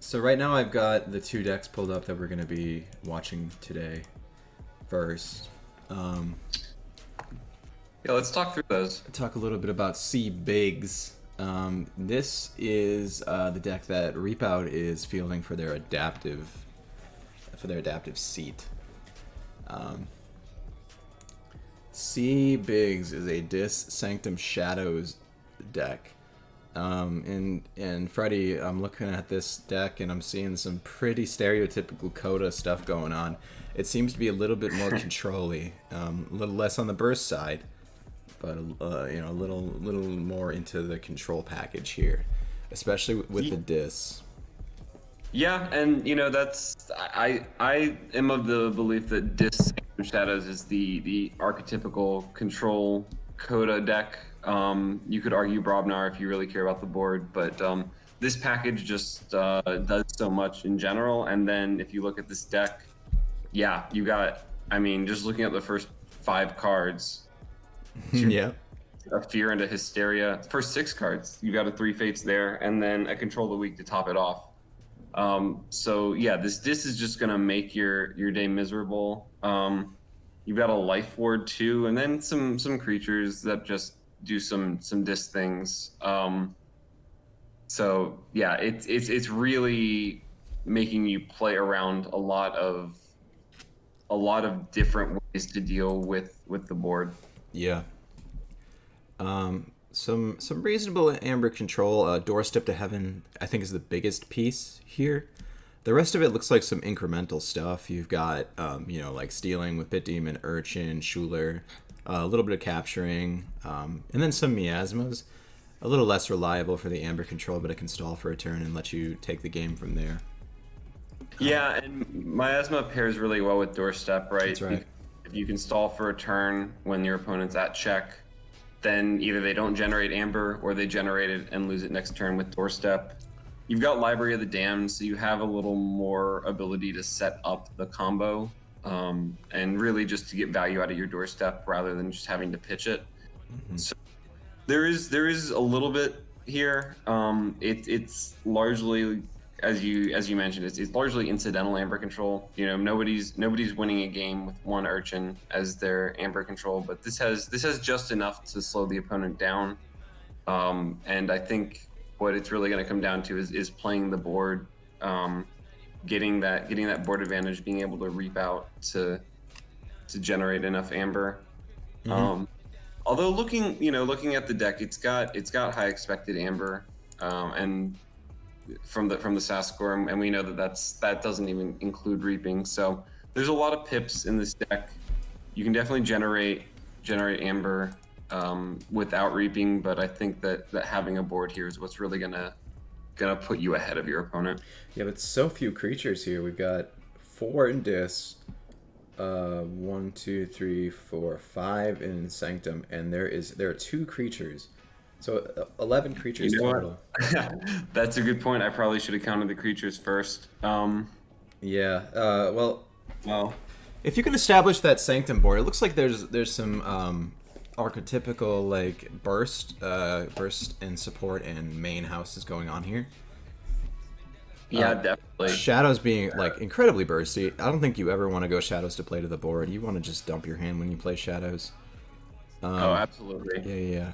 So right now I've got the two decks pulled up that we're going to be watching today first. Yeah, let's talk through those. Talk a little bit about C Bigs. This is the deck that Reapout is fielding for their adaptive seat. C Bigs is a Dis Sanctum Shadows deck. And Freddy, I'm looking at this deck and I'm seeing some pretty stereotypical Coda stuff going on. It seems to be a little bit more control-y, a little less on the burst side, but a little more into the control package here, especially with the Dis. Yeah, and that's I am of the belief that Dis Shadows is the archetypical control Coda deck. You could argue Brobnar if you really care about the board, but this package just does so much in general. And then if you look at this deck, yeah, you got, just looking at the first 5 cards, Yeah. a Fear and a Hysteria. First 6 cards, you got a 3 Fates there, and then a Control of the Weak to top it off. So yeah, this is just gonna make your day miserable. You've got a Life Ward too, and then some creatures that just do some disc things. So yeah, it's really making you play around a lot of different ways to deal with the board. Yeah. Some reasonable Amber control. Doorstep to Heaven, I think, is the biggest piece here. The rest of it looks like some incremental stuff. You've got, like Stealing with Pit Demon, Urchin, Schuler, a little bit of Capturing, and then some Miasmas. A little less reliable for the Amber control, but it can stall for a turn and let you take the game from there. Yeah, and Miasma pairs really well with Doorstep, right? That's right. If you can stall for a turn when your opponent's at check, then either they don't generate Amber or they generate it and lose it next turn with Doorstep. You've got Library of the Damned, so you have a little more ability to set up the combo and really just to get value out of your Doorstep rather than just having to pitch it. Mm-hmm. So there is a little bit here. It's largely, as you mentioned, it's largely incidental Amber control. Nobody's winning a game with one Urchin as their Amber control, but this has just enough to slow the opponent down. And I think what it's really going to come down to is playing the board, getting that board advantage, being able to reap out to generate enough Amber. Mm-hmm. Although looking at the deck, it's got high expected Amber, and from the SAS score, and we know that doesn't even include reaping. So there's a lot of pips in this deck. You can definitely generate Amber without reaping, but I think that having a board here is what's really gonna put you ahead of your opponent. Yeah, but so few creatures here. We've got 4 in Dis, 1, 2, 3, 4, 5 in Sanctum, and there are 2 creatures. So 11 creatures total. That's a good point. I probably should have counted the creatures first. Yeah. Well, if you can establish that Sanctum board, it looks like there's some archetypical like burst and support and main houses going on here. Yeah, definitely. Shadows being like incredibly bursty. I don't think you ever want to go Shadows to play to the board. You want to just dump your hand when you play Shadows. Oh, absolutely. Yeah.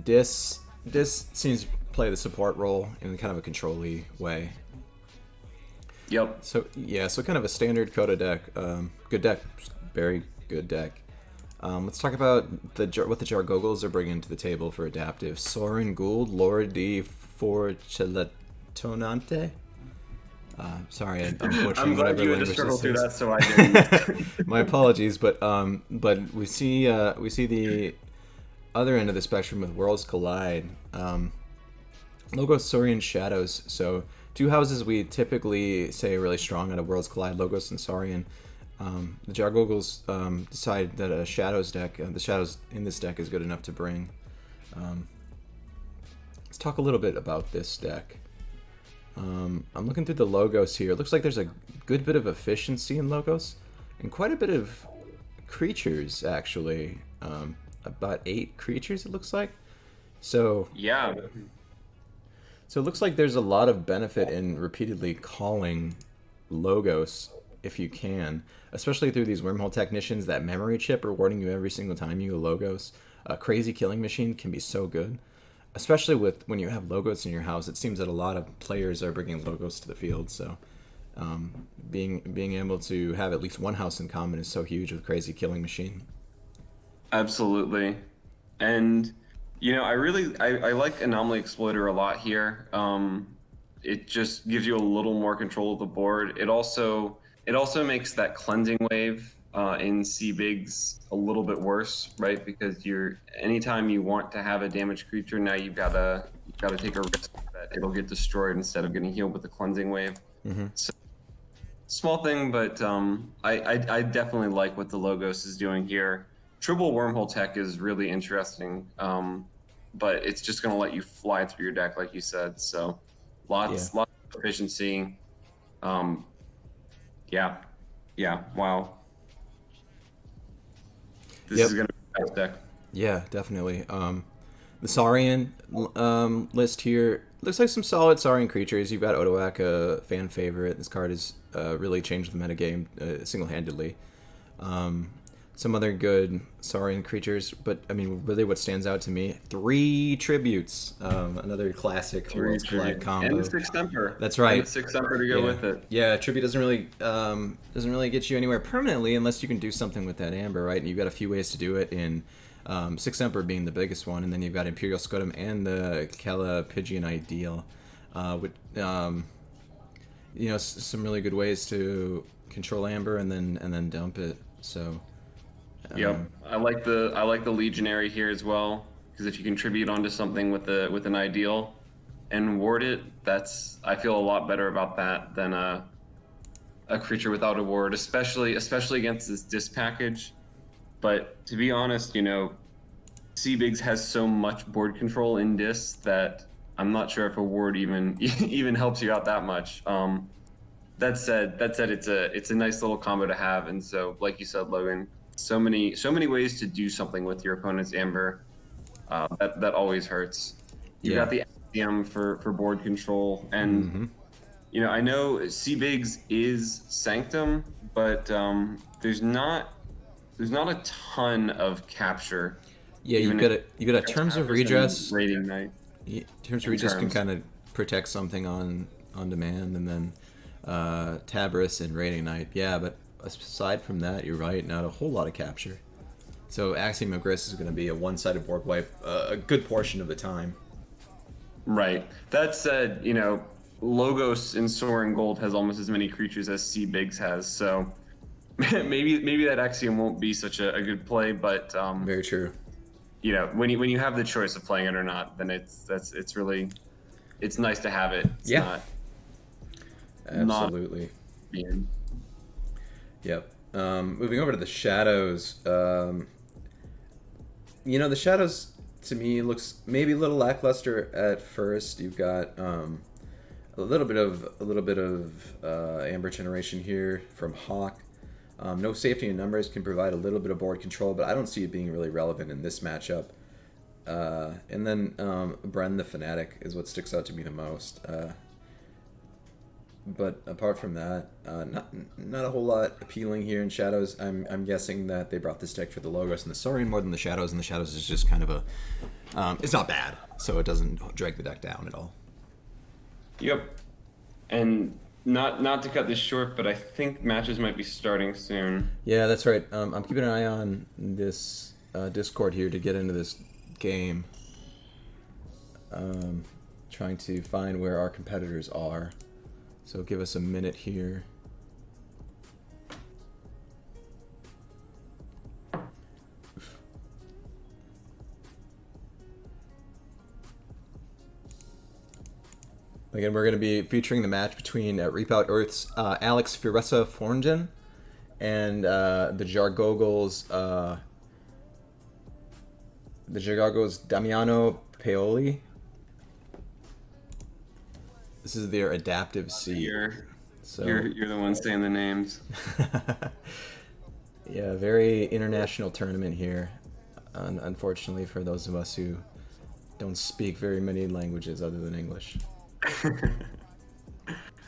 Dis seems to play the support role in kind of a control-y way. Yep. So kind of a standard Coda deck. Good deck, very good deck. Let's talk about what the Jargogles are bringing to the table for adaptive. Sorin Gould, Lord di Fortunatonante. Sorry, I'm butchering I'm glad whatever you had to language struggle this through is. that, so I didn't. My apologies, but we see the other end of the spectrum with Worlds Collide. Logos, Saurian, Shadows. So 2 houses we typically say are really strong out of Worlds Collide, Logos and Saurian. The Jargogles decide that a Shadows deck, the Shadows in this deck is good enough to bring. Let's talk a little bit about this deck. I'm looking through the Logos here. It looks like there's a good bit of efficiency in Logos and quite a bit of creatures, actually. About 8 creatures, it looks like. So Yeah. So it looks like there's a lot of benefit in repeatedly calling Logos if you can, especially through these wormhole technicians. That memory chip rewarding you every single time you go Logos. A crazy killing machine can be so good, especially with when you have Logos in your house. It seems that a lot of players are bringing Logos to the field, so being able to have at least one house in common is so huge with crazy killing machine. Absolutely. And I like Anomaly Exploiter a lot here. It just gives you a little more control of the board. It also makes that cleansing wave in C bigs a little bit worse, right? Because anytime you want to have a damaged creature, now you've gotta take a risk that it'll get destroyed instead of getting healed with the cleansing wave. So, small thing, but I definitely like what the Logos is doing here. Triple Wormhole Tech is really interesting, but it's just going to let you fly through your deck, like you said. So lots of efficiency. Yeah, wow. This is going to be a nice deck. Yeah, definitely. The Saurian list here looks like some solid Saurian creatures. You've got Odoak, a fan favorite. This card has really changed the metagame single-handedly. Some other good Saurian creatures, but I mean, really what stands out to me, 3 tributes. Another classic Worlds Collide combo. And 6 Temper. That's right. And 6 Temper to go with it. Yeah, tribute doesn't really get you anywhere permanently unless you can do something with that Amber, right? And you've got a few ways to do it in 6 Emperor being the biggest one, and then you've got Imperial Scutum and the Kella Pigeon Ideal. With some really good ways to control Amber and then dump it. So yep, I like the Legionary here as well, because if you contribute onto something with an Ideal and ward it, I feel a lot better about that than a creature without a ward, especially against this disc package. But to be honest, C-Bigs has so much board control in discs that I'm not sure if a ward even helps you out that much. That said, it's a nice little combo to have, and so like you said, Logan, so many ways to do something with your opponent's Amber. That always hurts. You got the Axiom for board control, and I know C-Bigs is Sanctum, but there's not a ton of capture. Yeah, you got a Terms of Redress. Rating Night. Yeah, Terms of Redress can kind of protect something on demand, and then Tabris and Rating Night. Yeah, but aside from that, you're right. Not a whole lot of capture. So Axiom of Gris is going to be a one-sided board wipe a good portion of the time. Right. That said, Logos in Soaring Gold has almost as many creatures as C-Bigs has, so maybe that Axiom won't be such a good play, but very true. When you have the choice of playing it or not, then it's nice to have it. It's absolutely. Yep. Moving over to the Shadows. The Shadows to me looks maybe a little lackluster at first. You've got a little bit of Amber generation here from Hawk. No safety in numbers can provide a little bit of board control, but I don't see it being really relevant in this matchup. And then Bren the Fanatic is what sticks out to me the most. But apart from that, not a whole lot appealing here in Shadows. I'm guessing that they brought this deck for the Logos and the Saurian more than the Shadows, and the Shadows is just kind of it's not bad, so it doesn't drag the deck down at all. Yep. And not to cut this short, but I think matches might be starting soon. Yeah, that's right. I'm keeping an eye on this Discord here to get into this game. Trying to find where our competitors are. So give us a minute here. Again, we're going to be featuring the match between Reapout Earth's Alex Firesa Forngen and the Jargogles Damiano Paoli. This is their adaptive seed. You're the one saying the names. Yeah, very international tournament here. Unfortunately, for those of us who don't speak very many languages other than English.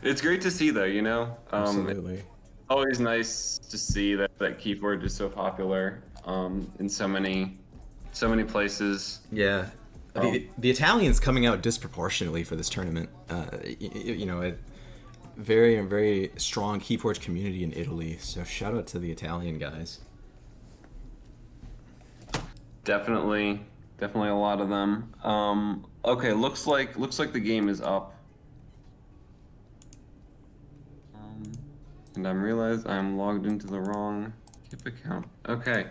It's great to see, though. Absolutely. Always nice to see that Keyforge is so popular in so many places. Yeah. The Italians coming out disproportionately for this tournament. A very, very strong Keyforge community in Italy. So shout out to the Italian guys. Definitely a lot of them. Okay, looks like the game is up. And I'm realized I'm logged into the wrong Kip account. Okay.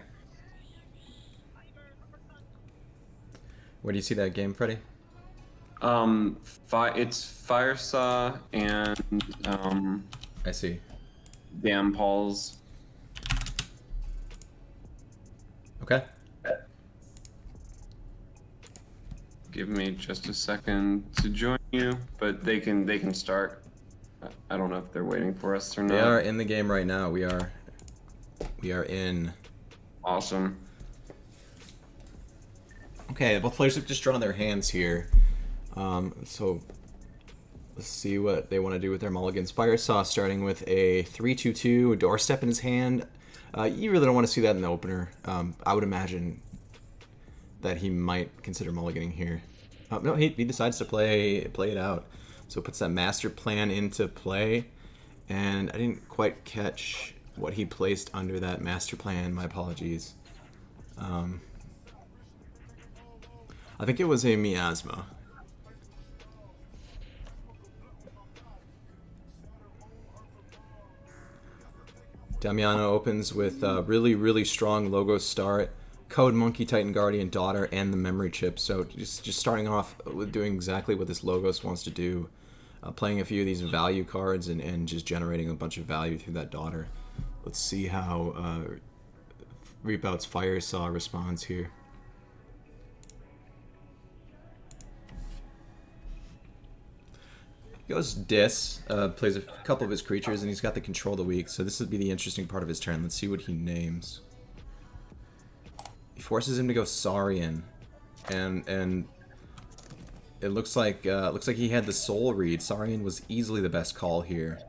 Where do you see that game, Freddy? It's Firesa and I see. DamPauls. Okay. Give me just a second to join you, but they can start. I don't know if they're waiting for us or not. They are in the game right now. We are in. Awesome. Okay, both players have just drawn their hands here. So let's see what they want to do with their mulligans. Firesaw starting with a 3-2-2, a doorstep in his hand. You really don't want to see that in the opener. I would imagine that he might consider mulliganing here. No, he decides to play it out. So puts that master plan into play. And I didn't quite catch what he placed under that master plan. My apologies. I think it was a miasma. Damiano opens with a really, really strong logo start. Code, Monkey, Titan Guardian, Daughter, and the memory chip. So just starting off with doing exactly what this Logos wants to do. Playing a few of these value cards and just generating a bunch of value through that Daughter. Let's see how Reapout's Firesaw responds here. He goes Dis, plays a couple of his creatures, and he's got the Control the Weak, so this would be the interesting part of his turn. Let's see what he names. He forces him to go Saurian, and it looks like he had the Soul Read. Saurian was easily the best call here.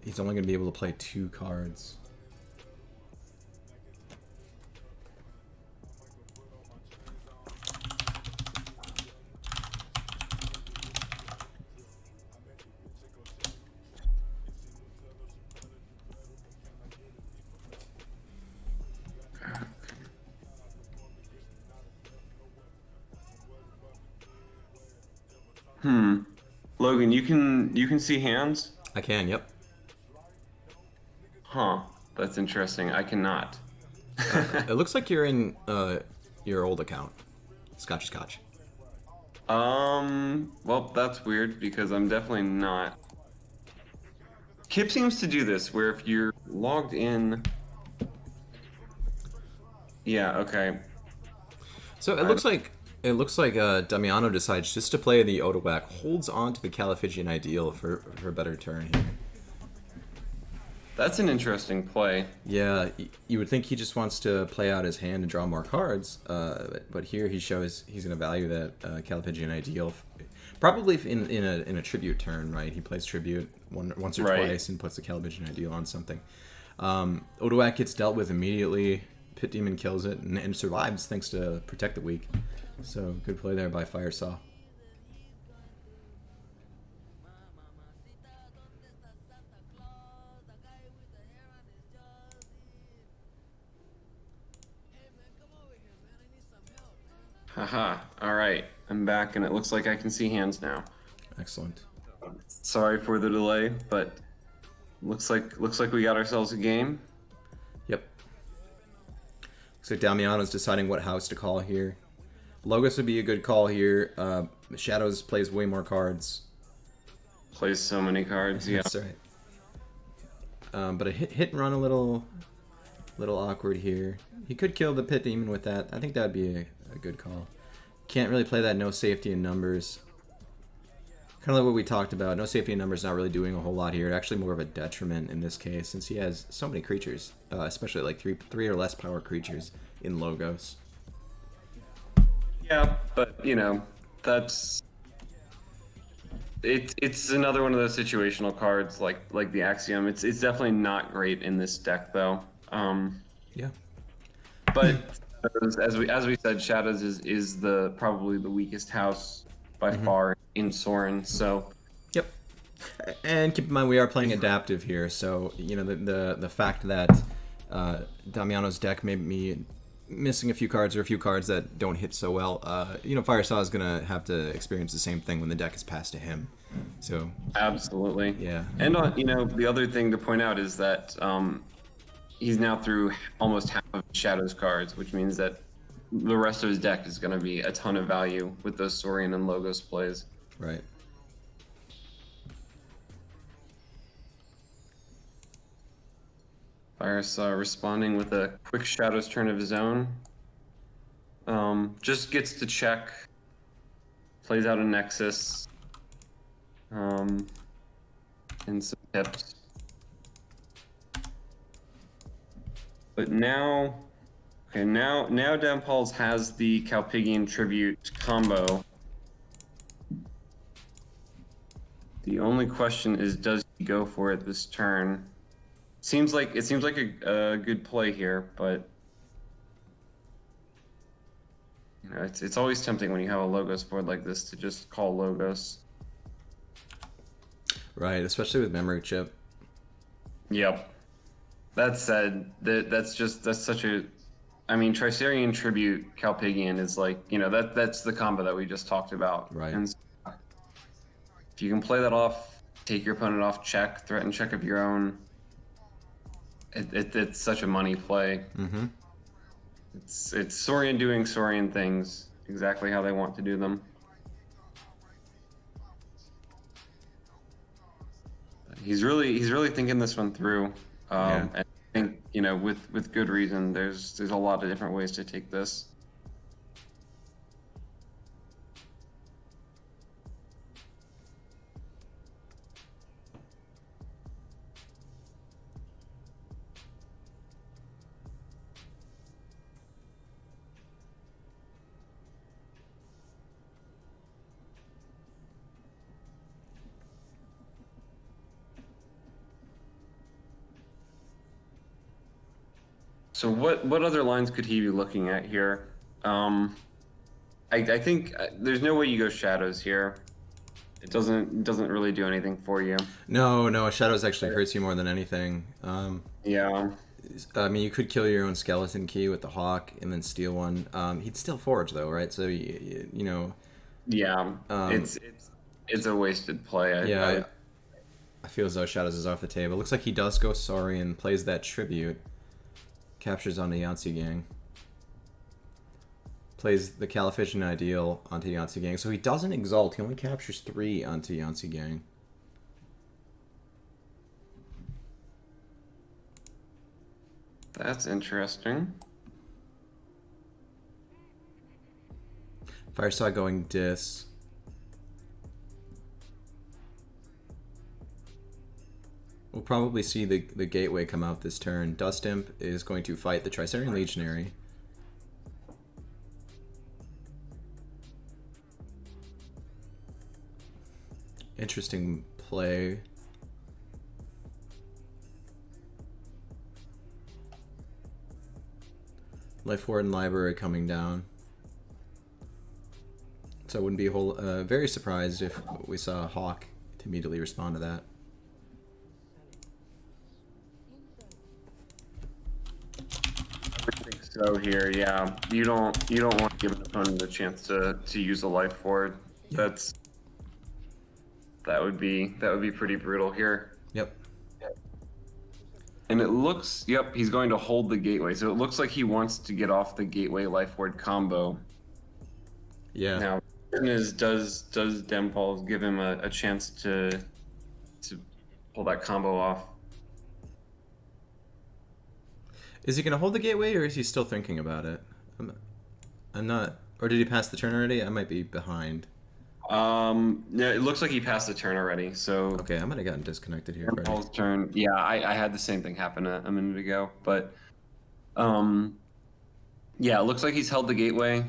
He's only going to be able to play 2 cards. Logan, you can see hands? I can, yep. Huh. That's interesting. I cannot. It looks like you're in your old account. Scotch. Well, that's weird because I'm definitely not. Kip seems to do this where if you're logged in. Yeah, okay. So it looks like Damiano decides just to play the Odoac, holds on to the Califigian Ideal for a better turn here. That's an interesting play. Yeah, you would think he just wants to play out his hand and draw more cards, but here he shows he's going to value that Califigian Ideal, probably in a tribute turn, right? He plays tribute once or twice and puts the Califigian Ideal on something. Odoac gets dealt with immediately. Pit Demon kills it and survives thanks to Protect the Weak. So good play there by Firesaw. Haha. All right. I'm back and it looks like I can see hands now. Excellent. Sorry for the delay, but looks like we got ourselves a game. Yep. Looks like Damiano's deciding what house to call here. Logos would be a good call here. Shadows plays way more cards. Plays so many cards, yeah. That's right. But a hit and run a little awkward here. He could kill the Pit Demon with that. I think that would be a good call. Can't really play that no safety in numbers. Kind of like what we talked about. No safety in numbers not really doing a whole lot here. Actually more of a detriment in this case since he has so many creatures, especially like three or less power creatures in Logos. Yeah, but you know, that's It's another one of those situational cards like the Axiom. It's definitely not great in this deck though. Yeah. But as we said, Shadows is the probably the weakest house by far in Sorin. So Yep. And keep in mind we are playing adaptive here, so you know the fact that Damiano's deck may be missing a few cards or a few cards that don't hit so well. You know, Firesa is gonna have to experience the same thing when the deck is passed to him. So absolutely, yeah. And you know, the other thing to point out is that he's now through almost half of Shadows cards, which means that the rest of his deck is going to be a ton of value with those Saurian and Logos plays. Right. Firesa responding with a quick Shadows turn of his own. Just gets to check, plays out a Nexus, and some tips. But now, okay, now DamPauls has the Calpigian Tribute combo. The only question is, does he go for it this turn? It seems like a good play here, but you know, it's always tempting when you have a Logos board like this to just call Logos. Right, especially with memory chip. Yep. That said, that's such a, I mean, Tricerian Tribute Calpigian is like, you know, that's the combo that we just talked about. Right. And so if you can play that off, take your opponent off check, threaten check of your own, it's such a money play. Mm-hmm. It's Saurian doing Saurian things exactly how they want to do them. He's really thinking this one through. Yeah. And I think, you know, with good reason. There's a lot of different ways to take this. So what other lines could he be looking at here? I think there's no way you go Shadows here. It doesn't really do anything for you. No, Shadows actually hurts you more than anything. Yeah. I mean, you could kill your own skeleton key with the hawk and then steal one. He'd still forge though, right? So you know. Yeah. It's a wasted play. I feel as though Shadows is off the table. Looks like he does go Saurian, plays that tribute, captures onto Yahtzee Gang, plays the Califish Ideal onto Yahtzee Gang. So he doesn't exalt. He only captures 3 onto Yahtzee Gang. That's interesting. Firesa going Dis. We'll probably see the Gateway come out this turn. Dust Imp is going to fight the Tricerian Legionary. Interesting play. Life Ward and Library coming down. So I wouldn't be very surprised if we saw a Hawk to immediately respond to that. So here, yeah, you don't want to give an opponent a chance to use a life ward. Yeah. That would be pretty brutal here. Yep. And it looks, yep, he's going to hold the gateway. So it looks like he wants to get off the gateway life ward combo. Yeah. Now, the question is, does DamPauls give him a chance to pull that combo off? Is he going to hold the Gateway, or is he still thinking about it? I'm not... Or did he pass the turn already? I might be behind. Yeah, it looks like he passed the turn already, so... Okay, I might have gotten disconnected here. DamPauls' turn. Yeah, I had the same thing happen a minute ago, but... yeah, it looks like he's held the Gateway.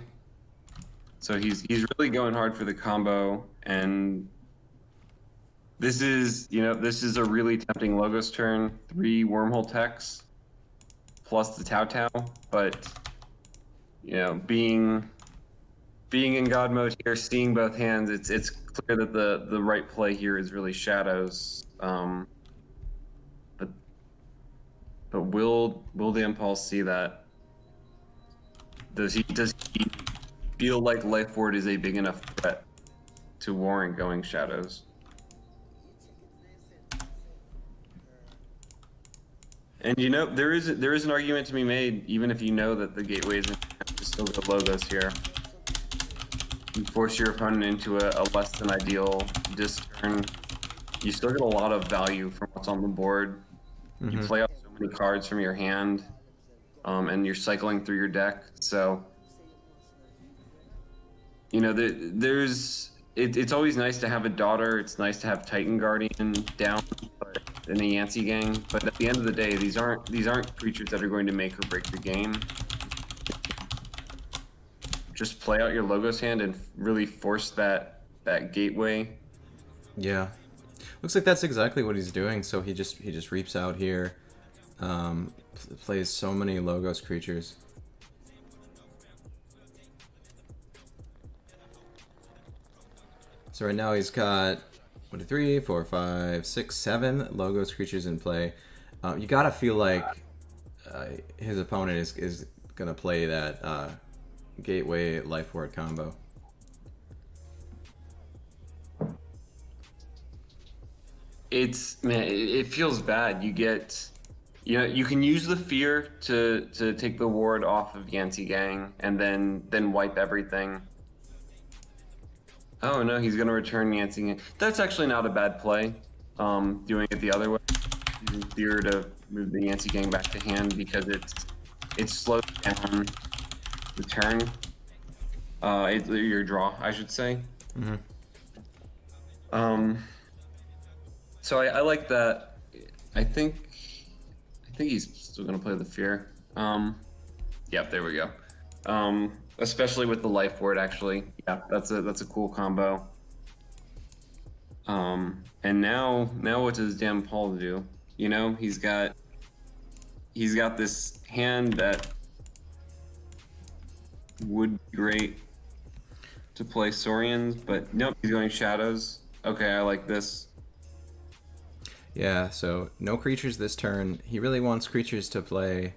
So he's really going hard for the combo, and this is a really tempting Logos turn. 3 wormhole techs plus the Tau Tau, but being in God mode here, seeing both hands, it's clear that the right play here is really Shadows. But will DamPauls see that? Does he feel like Life Ward is a big enough threat to warrant going Shadows? And there is an argument to be made, even if you know that the gateway is to still go Logos here. You force your opponent into a less than ideal disc turn. You still get a lot of value from what's on the board. You play out so many cards from your hand, and you're cycling through your deck. So, it's always nice to have a daughter. It's nice to have Titan Guardian down in the Yancey gang. But at the end of the day, these aren't creatures that are going to make or break the game. Just play out your Logos hand and really force that gateway. Yeah, looks like that's exactly what he's doing. So he just reaps out here, plays so many Logos creatures. So right now he's got 1, 2, 3, 4, 5, 6, 7 Logos creatures in play. You gotta feel like his opponent is gonna play that Gateway Life Ward combo. It feels bad. You get, you can use the fear to take the ward off of Yancey gang and then wipe everything. Oh no, he's gonna return Yancey gang. That's actually not a bad play. Doing it the other way, using fear to move the Yancey gang back to hand because it slows down the turn. Your draw, I should say. So I like that. I think he's still gonna play the fear. Yep, there we go. Especially with the Life Ward, actually. Yeah, that's a cool combo. And now what does DamPauls do? He's got this hand that would be great to play Saurians, but nope, he's going Shadows. Okay, I like this. Yeah, so no creatures this turn. He really wants creatures to play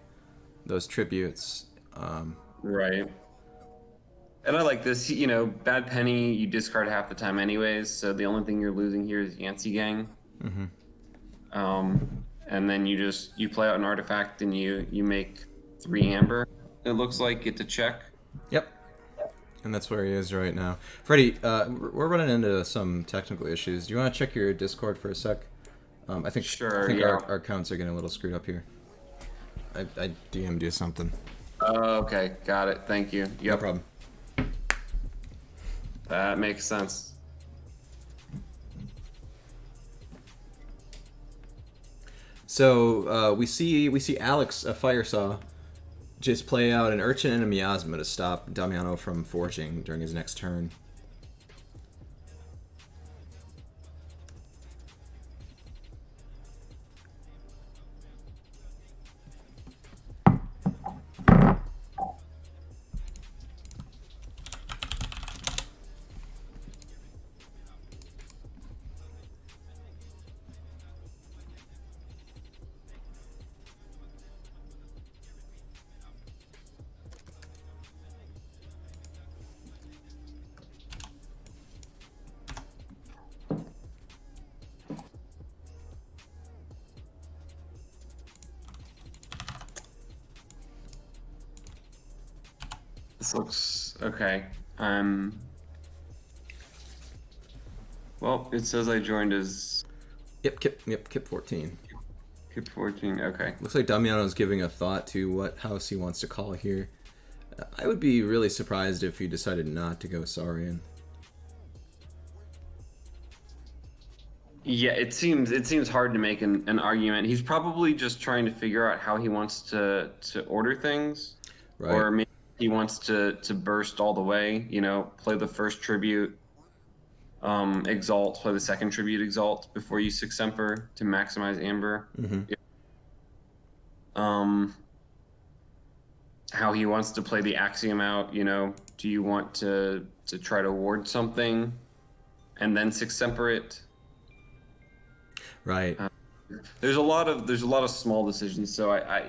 those tributes. Right. And I like this. Bad Penny, you discard half the time anyways, so the only thing you're losing here is Yancey gang. And then you play out an artifact and you make 3 amber. It looks like get to check. Yep. And that's where he is right now. Freddy, we're running into some technical issues. Do you want to check your Discord for a sec? I think yeah. our counts are getting a little screwed up here. I DM'd you something. Okay, got it. Thank you. Yep. No problem. That makes sense. So we see Alex, a Firesaw, just play out an Urchin and a Miasma to stop Damiano from forging during his next turn. This looks okay. Well, it says I joined as Yep, Kip 14. Kip 14. Okay. Looks like Damiano's giving a thought to what house he wants to call here. I would be really surprised if he decided not to go Saurian. Yeah, it seems hard to make an argument. He's probably just trying to figure out how he wants to order things, Right. Or maybe he wants to burst all the way. Play the first tribute, Exalt, play the second tribute Exalt before you 6 Emperor to maximize Amber. How he wants to play the Axiom out, do you want to try to ward something and then 6 Emperor it? Right. There's a lot of small decisions, so I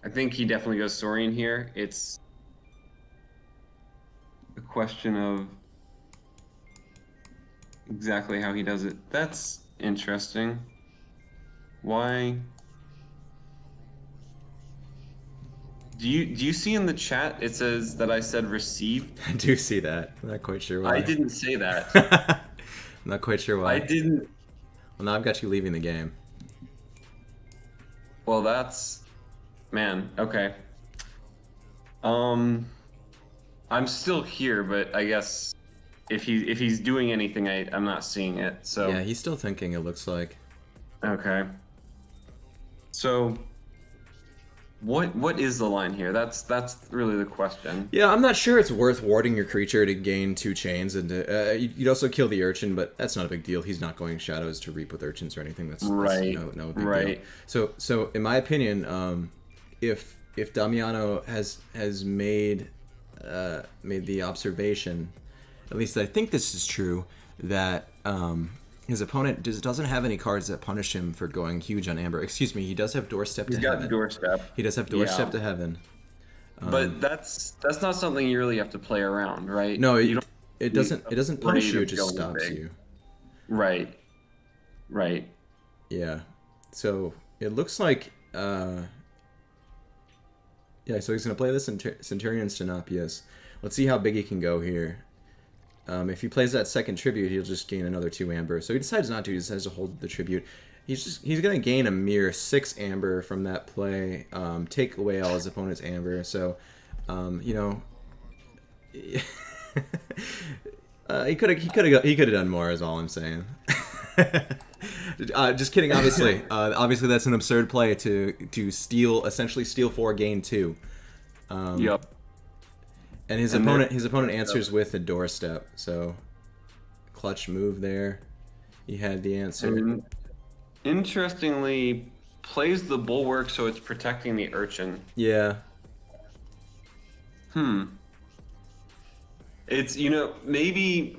think he definitely goes Saurian here. It's a question of exactly how he does it. That's interesting. Why? Do you see in the chat it says that I said received? I do see that. I'm not quite sure why. I didn't say that. I'm not quite sure why. I didn't. Well, now I've got you leaving the game. Well, that's... Man, okay. I'm still here, but I guess if he's doing anything, I'm not seeing it, so... Yeah, he's still thinking, it looks like. Okay. So... What is the line here? That's really the question. Yeah, I'm not sure it's worth warding your creature to gain 2 chains, and you'd also kill the Urchin, but that's not a big deal. He's not going Shadows to reap with Urchins or anything. That's right. No big deal. So in my opinion, if Damiano has made the observation, at least I think this is true, that his opponent doesn't have any cards that punish him for going huge on Amber. Excuse me, he does have Doorstep to Heaven. He's got Doorstep. He does have Doorstep to Heaven. But that's not something you really have to play around, right? No, it doesn't punish you, it just stops you. Right. Right. Yeah. So it looks like so he's gonna play this Centurion Stenopius. Let's see how big he can go here. If he plays that second tribute, he'll just gain another 2 Amber. So he decides not to. He decides to hold the tribute. He's going to gain a mere 6 Amber from that play. Take away all his opponent's Amber. So, he could have done more. Is all I'm saying. Just kidding. Obviously that's an absurd play to essentially steal 4, gain 2. Yep. And his opponent answers with a Doorstep, so clutch move there. He had the answer. Interestingly, plays the Bulwark, so it's protecting the Urchin. Yeah. It's maybe.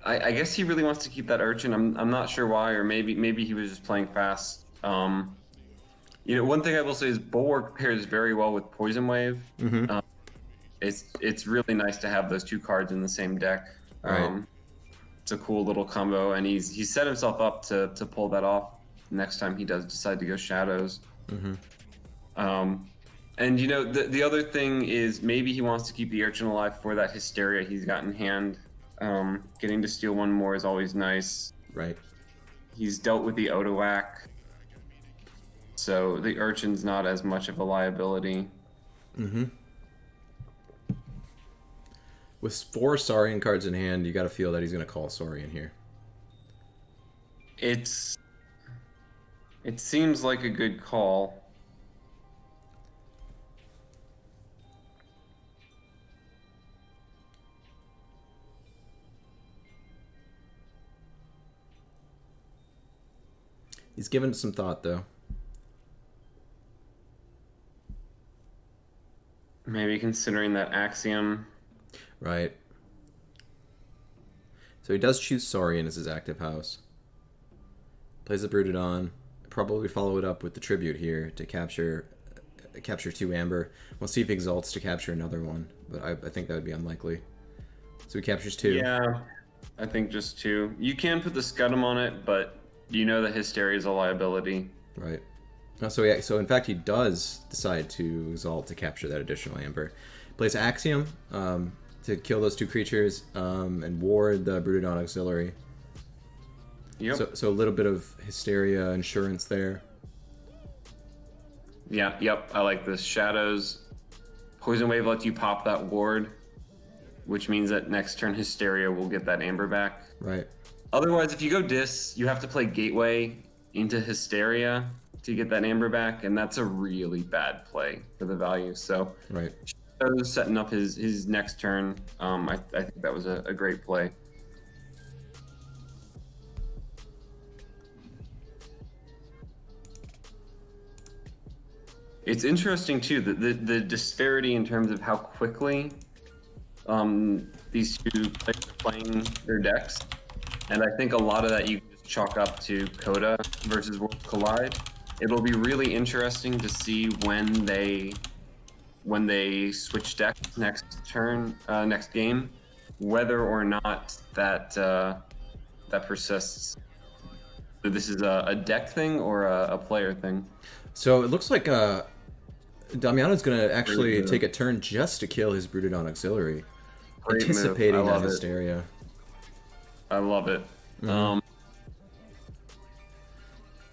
I guess he really wants to keep that Urchin. I'm not sure why, or maybe he was just playing fast. One thing I will say is Bulwark pairs very well with Poison Wave. It's really nice to have those 2 cards in the same deck. Right. It's a cool little combo, and he's set himself up to pull that off next time he does decide to go Shadows. And the other thing is maybe he wants to keep the Urchin alive for that Hysteria he's got in hand. Getting to steal 1 more is always nice. Right. He's dealt with the Otawak, so the Urchin's not as much of a liability. With 4 Saurian cards in hand, you got to feel that he's going to call Saurian here. It seems like a good call. He's given it some thought, though. Maybe considering that Axiom. Right. So he does choose Saurian as his active house. Plays the Broododon. Probably follow it up with the Tribute here to capture 2 Amber. We'll see if he exalts to capture another one, but I think that would be unlikely. So he captures 2. Yeah, I think just 2. You can put the Scudam on it, but you know that Hysteria is a liability. Right. So in fact, he does decide to exalt to capture that additional Amber. Plays Axiom to kill those 2 creatures and ward the Broododon Auxiliary. Yep. So a little bit of Hysteria insurance there. Yeah, yep. I like this. Shadows. Poison Wave lets you pop that ward, which means that next turn Hysteria will get that Amber back. Right. Otherwise, if you go Dis, you have to play Gateway into Hysteria to get that Amber back, and that's a really bad play for the value. So right. Shadows setting up his next turn. I think that was a great play. It's interesting too the disparity in terms of how quickly these two players are playing their decks, and I think a lot of that you can just chalk up to Coda versus Worlds Collide. It'll be really interesting to see when they switch decks next turn, next game, whether or not that persists. So this is a deck thing or a player thing. So it looks like Damiano's going to actually take a turn just to kill his Brooded-on Auxiliary. Great Anticipating move. that Hysteria. I love it.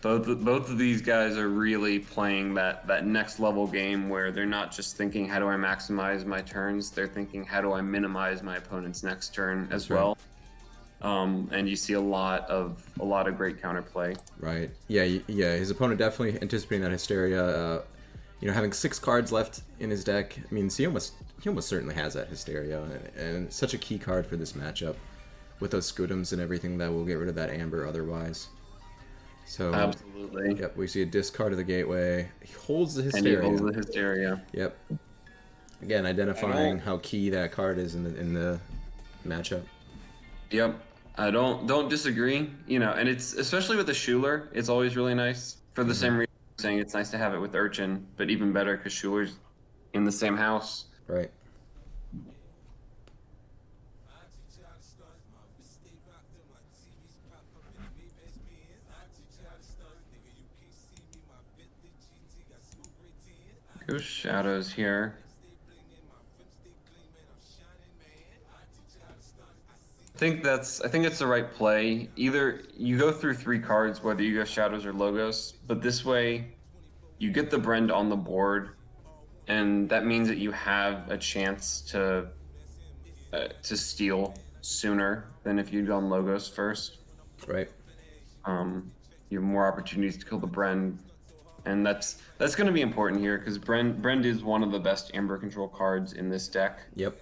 Both of these guys are really playing that next level game where they're not just thinking, how do I maximize my turns? They're thinking, how do I minimize my opponent's next turn as well? And you see a lot of great counterplay. Right. Yeah. His opponent definitely anticipating that Hysteria. Having 6 cards left in his deck means he almost certainly has that Hysteria, and it's such a key card for this matchup with those Scutums and everything that will get rid of that Amber otherwise. So absolutely. Yep. We see a discard of the Gateway. He holds the Hysteria. And he holds the Hysteria. Yep. Again, identifying how key that card is in the matchup. Yep. I don't disagree. And it's especially with the Schuler, it's always really nice for the same reason I'm saying it's nice to have it with Urchin, but even better because Schuler's in the same house. Right. Go Shadows here. I think it's the right play. Either you go through 3 cards, whether you go Shadows or Logos, but this way you get the Brend on the board, and that means that you have a chance to steal sooner than if you'd gone Logos first. Right. You have more opportunities to kill the Brend, and that's going to be important here because Brend is one of the best Amber control cards in this deck. Yep.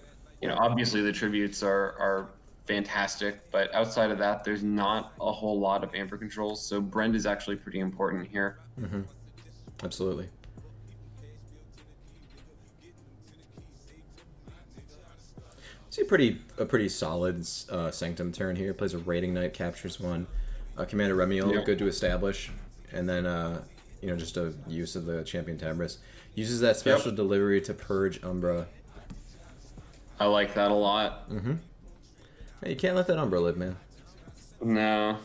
Obviously the tributes are fantastic, but outside of that, there's not a whole lot of Amber controls, so Brend is actually pretty important here. Mm-hmm. Absolutely. See a pretty solid Sanctum turn here. Plays a Raiding Knight, captures 1. Commander Remiel, good to establish, and then just a use of the Champion Tabris. Uses that special delivery to purge Umbra. I like that a lot. Mm-hmm. Hey, you can't let that Umbra live, man. No,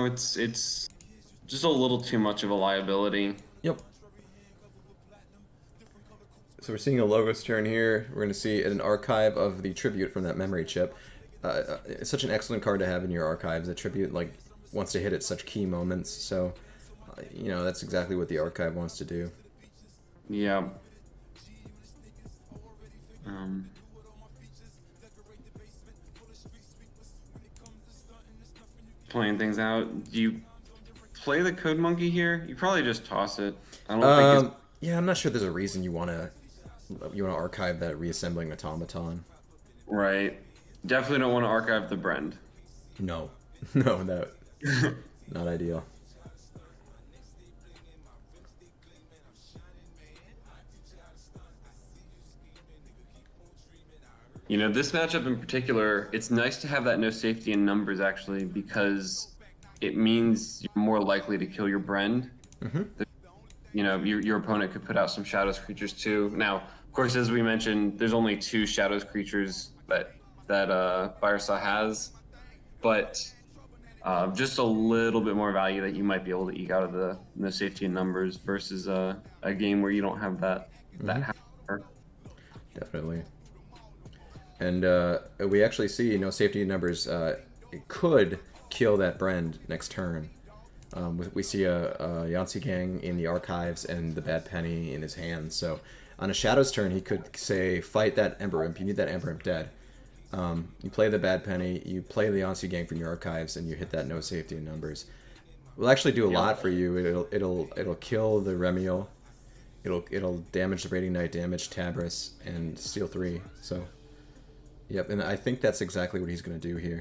it's just a little too much of a liability. Yep. So we're seeing a Logos turn here. We're going to see an archive of the tribute from that memory chip. It's such an excellent card to have in your archives. The tribute wants to hit at such key moments. So, that's exactly what the archive wants to do. Yeah. Playing things out. Do you play the Code Monkey here? You probably just toss it. I don't think it's... Yeah, I'm not sure there's a reason you want to archive that reassembling automaton. Right. Definitely don't want to archive the Brend. No, that not ideal. This matchup in particular, it's nice to have that no safety in numbers actually, because it means you're more likely to kill your Brend. Mm-hmm. Your opponent could put out some Shadows creatures too. Now, of course, as we mentioned, there's only 2 Shadows creatures that Firesa has, but just a little bit more value that you might be able to eke out of the no safety in numbers versus a game where you don't have that power. Definitely. And we actually see no safety in numbers. It could kill that Brend next turn. We see a Yahtzee Gang in the archives and the Bad Penny in his hand. So on a Shadows turn, he could say, fight that Ember Imp. You need that Ember Imp dead. You play the Bad Penny, you play the Yahtzee Gang from your archives, and you hit that no safety in numbers. It will actually do a lot for you. It'll kill the Remiel. It'll damage the Raiding Knight, damage Tabris, and steal 3. So, yep, and I think that's exactly what he's going to do here.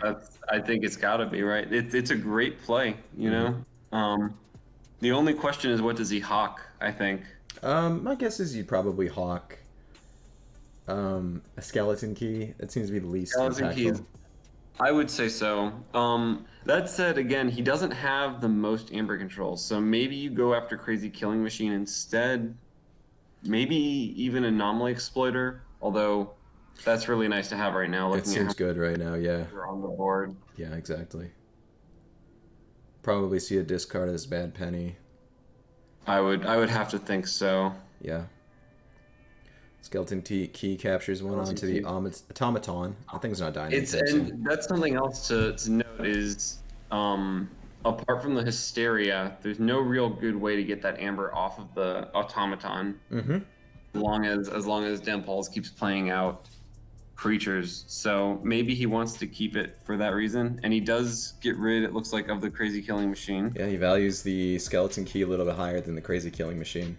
I think it's got to be, right? It's a great play, The only question is, what does he hawk, I think. My guess is you'd probably hawk a skeleton key. That seems to be the least Skeleton keys. impactful. I would say so. That said, again, he doesn't have the most amber control, so maybe you go after Crazy Killing Machine instead. Maybe even Anomaly Exploiter, although that's really nice to have right now. It Looking at seems good right now, yeah. are on the board. Yeah, exactly. Probably see a discard as Bad Penny. I would have to think so. Yeah. Skeleton key captures one Skeleton onto the key. automaton. That thing's not dying It's anytime soon. and that's something else to note is apart from the hysteria, there's no real good way to get that amber off of the automaton. Mm-hmm. As long as DamPauls keeps playing out creatures. So maybe he wants to keep it for that reason. And he does get rid, it looks like, of the Crazy Killing Machine. Yeah, he values the skeleton key a little bit higher than the crazy killing machine.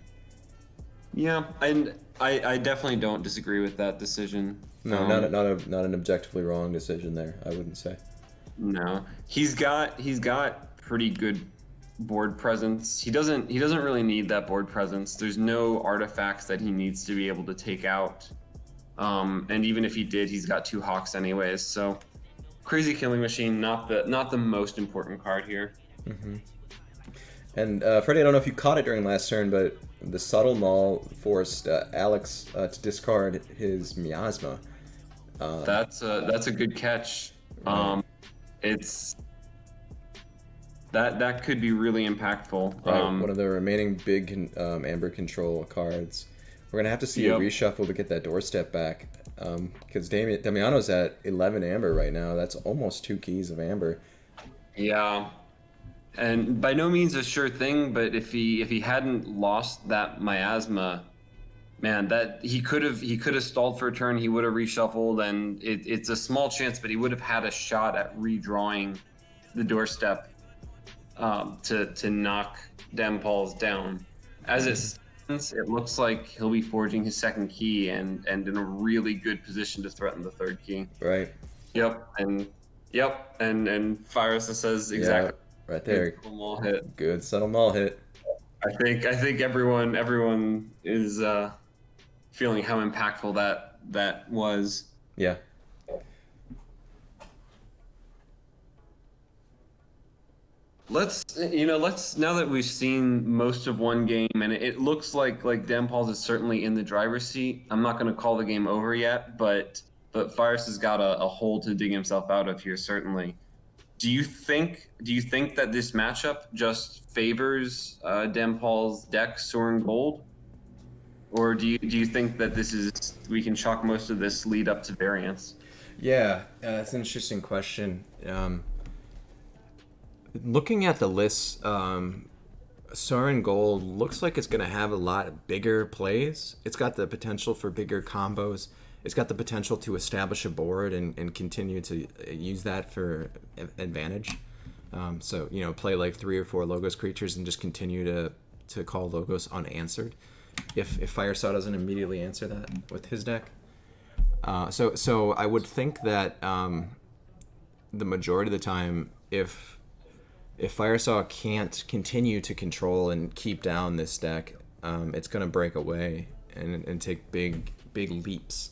Yeah, and I definitely don't disagree with that decision. No, not an objectively wrong decision there, I wouldn't say. No. He's got pretty good board presence. He doesn't really need that board presence. There's no artifacts that he needs to be able to take out. And even if he did, he's got 2 hawks anyways. So Crazy Killing Machine, not the most important card here. Mm-hmm. And Freddy, I don't know if you caught it during last turn, but the subtle maul forced Alex to discard his miasma. That's a good catch. It's that could be really impactful. One of the remaining big amber control cards. We're gonna have to see a reshuffle to get that doorstep back, because Damiano's at 11 amber right now. That's almost 2 keys of amber. Yeah, and by no means a sure thing. But if he hadn't lost that miasma, man, that he could have stalled for a turn. He would have reshuffled, and it's a small chance, but he would have had a shot at redrawing the doorstep to knock DamPauls down. As it stands, it looks like he'll be forging his second key and in a really good position to threaten the third key. Right. Yep, and Firesa says exactly. Yeah, right there. Good subtle maul hit. Good subtle maul hit. I think everyone is feeling how impactful that was. Yeah. Let's now that we've seen most of one game and it looks like DamPauls is certainly in the driver's seat. I'm not going to call the game over yet, but Fires has got a hole to dig himself out of here certainly. Do you think that this matchup just favors DamPaul's deck Soaring Gold, or do you think that we can chalk most of this lead up to variance? Yeah, that's an interesting question. Looking at the list, Soaring Gold looks like it's going to have a lot bigger plays. It's got the potential for bigger combos. It's got the potential to establish a board and continue to use that for advantage. So, play like 3 or 4 Logos creatures and just continue to call Logos unanswered if Firesa doesn't immediately answer that with his deck. So I would think that the majority of the time, if Firesa can't continue to control and keep down this deck, it's going to break away and take big leaps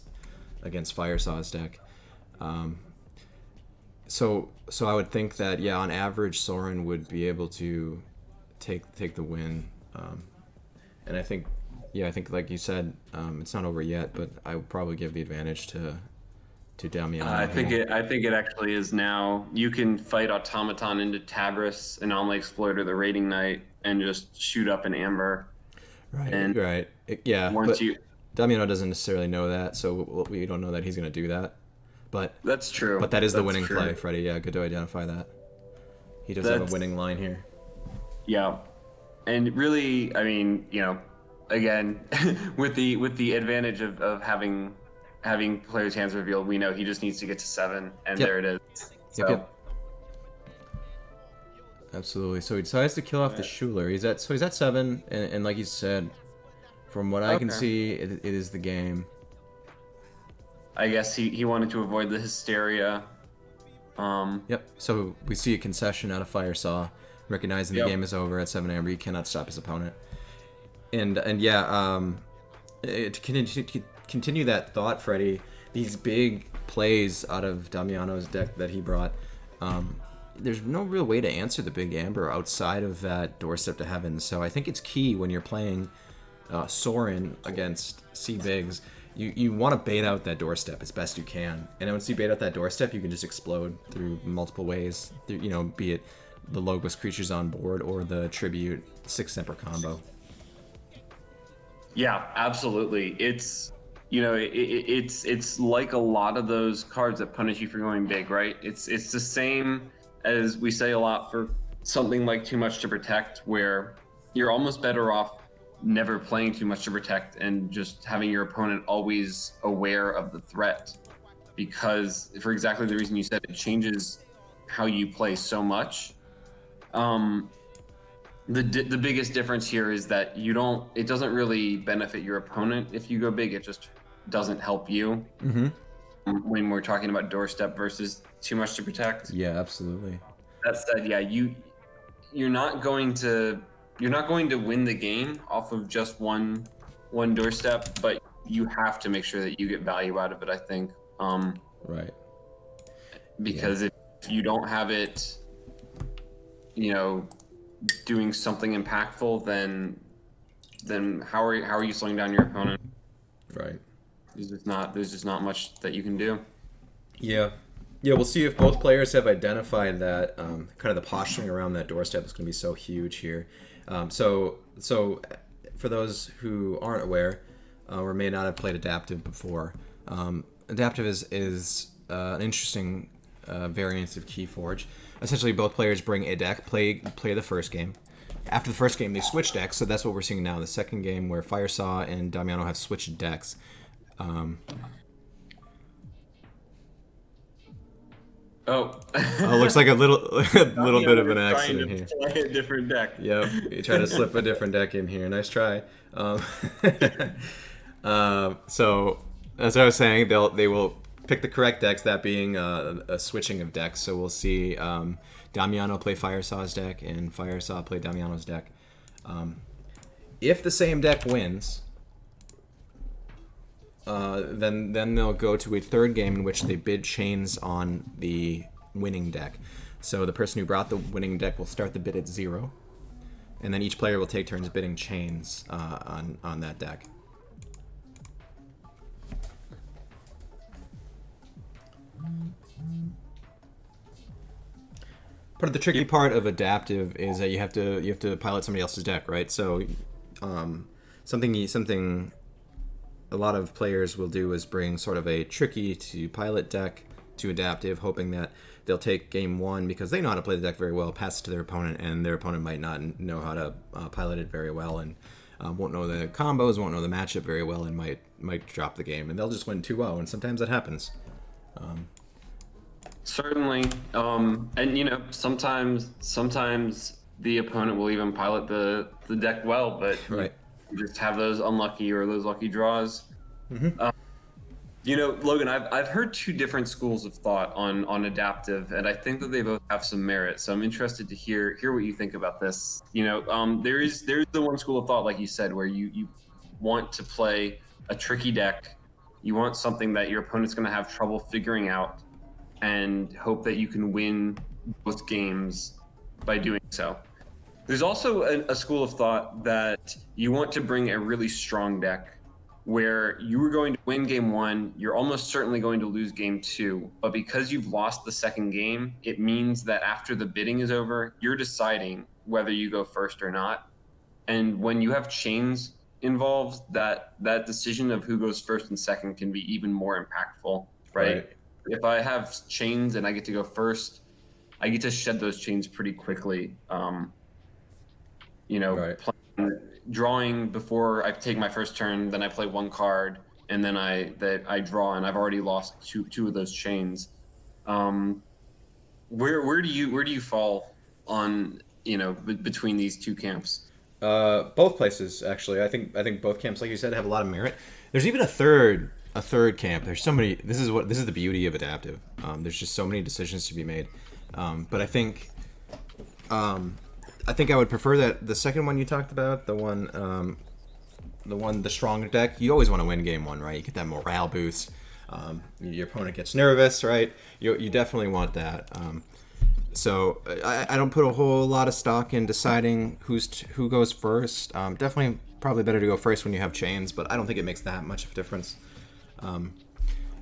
against Firesa's deck. So I would think that, on average, Soren would be able to take the win. And I think like you said, it's not over yet, but I would probably give the advantage to Damiano. I think it actually is now. You can fight Automaton into Tabris, Anomaly Exploiter, the Raiding Knight, and just shoot up an Amber. Right. And right. Damiano doesn't necessarily know that, so we don't know that he's going to do that. But that's true. But that is the winning play, Freddy. Yeah, good to identify that. He does have a winning line here. Yeah, and really, I mean, again, with the advantage of having players' hands revealed, we know he just needs to get to 7, and there it is. So. Yep. Absolutely. So he decides to kill off the Schuler. He's at 7, and like you said, from what I can see, it is the game. I guess he wanted to avoid the hysteria. Yep. So we see a concession out of Firesaw, recognizing the game is over at 7 amber. He cannot stop his opponent. And yeah, to continue that thought, Freddy, these big plays out of Damiano's deck that he brought, there's no real way to answer the big Amber outside of that doorstep to heaven. So I think it's key when you're playing Sorin against C Bigs. You want to bait out that doorstep as best you can, and once you bait out that doorstep, you can just explode through multiple ways. Be it the Logos creatures on board or the Tribute 6-Semper combo. Yeah, absolutely. It's it's like a lot of those cards that punish you for going big, right? It's the same as we say a lot for something like Too Much to Protect, where you're almost better off never playing too much to protect and just having your opponent always aware of the threat, because for exactly the reason you said, it changes how you play so much. The biggest difference here is that it doesn't really benefit your opponent if you go big. It just doesn't help you. When we're talking about doorstep versus Too Much to Protect. Yeah, absolutely. That said, yeah, you're not going to win the game off of just one doorstep, but you have to make sure that you get value out of it, I think. Right. Because if you don't have it, doing something impactful, then how are you slowing down your opponent? Right. There's just not much that you can do. Yeah. We'll see if both players have identified that kind of the posturing around that doorstep is going to be so huge here. So for those who aren't aware or may not have played Adaptive before, Adaptive is an interesting variant of Keyforge. Essentially, both players bring a deck, play the first game. After the first game, they switch decks, so that's what we're seeing now. The second game, where Firesa and Damiano have switched decks. Looks like a little bit of an accident here. Play a different deck. Yep, you try to slip a different deck in here. Nice try. So as I was saying, they will pick the correct decks, that being a switching of decks. So we'll see Damiano play Firesa's deck and Firesa play Damiano's deck. If the same deck wins, then they'll go to a third game in which they bid chains on the winning deck. So the person who brought the winning deck will start the bid at 0, and then each player will take turns bidding chains on that deck. Part of the tricky part of Adaptive is that you have to pilot somebody else's deck, right? So something a lot of players will do is bring sort of a tricky to pilot deck to Adaptive, hoping that they'll take game one because they know how to play the deck very well, pass it to their opponent, and their opponent might not know how to pilot it very well, and won't know the combos, won't know the matchup very well, and might drop the game, and they'll just win 2-0, and sometimes that happens. Certainly, and sometimes the opponent will even pilot the deck well, but right. You just have those unlucky or those lucky draws. Logan, I've heard two different schools of thought on Adaptive, and I think that they both have some merit. So I'm interested to hear what you think about this. There's the one school of thought, like you said, where you want to play a tricky deck. You want something that your opponent's going to have trouble figuring out, and hope that you can win both games by doing so. There's also a school of thought that you want to bring a really strong deck where you were going to win game one, you're almost certainly going to lose game two, but because you've lost the second game, it means that after the bidding is over, you're deciding whether you go first or not. And when you have chains involved, that decision of who goes first and second can be even more impactful, right? If I have chains and I get to go first, I get to shed those chains pretty quickly. Drawing before I take my first turn, then I play one card, and then I draw, and I've already lost two of those chains. Where do you fall on between these two camps? Both places, actually. I think both camps, like you said, have a lot of merit. There's even a third camp. There's so many. This is the beauty of Adaptive. There's just so many decisions to be made. But I think I would prefer that the second one you talked about, the one the stronger deck, you always want to win game one, right? You get that morale boost. Your opponent gets nervous, right? You definitely want that. So I don't put a whole lot of stock in deciding who goes first. Definitely, probably better to go first when you have chains, but I don't think it makes that much of a difference.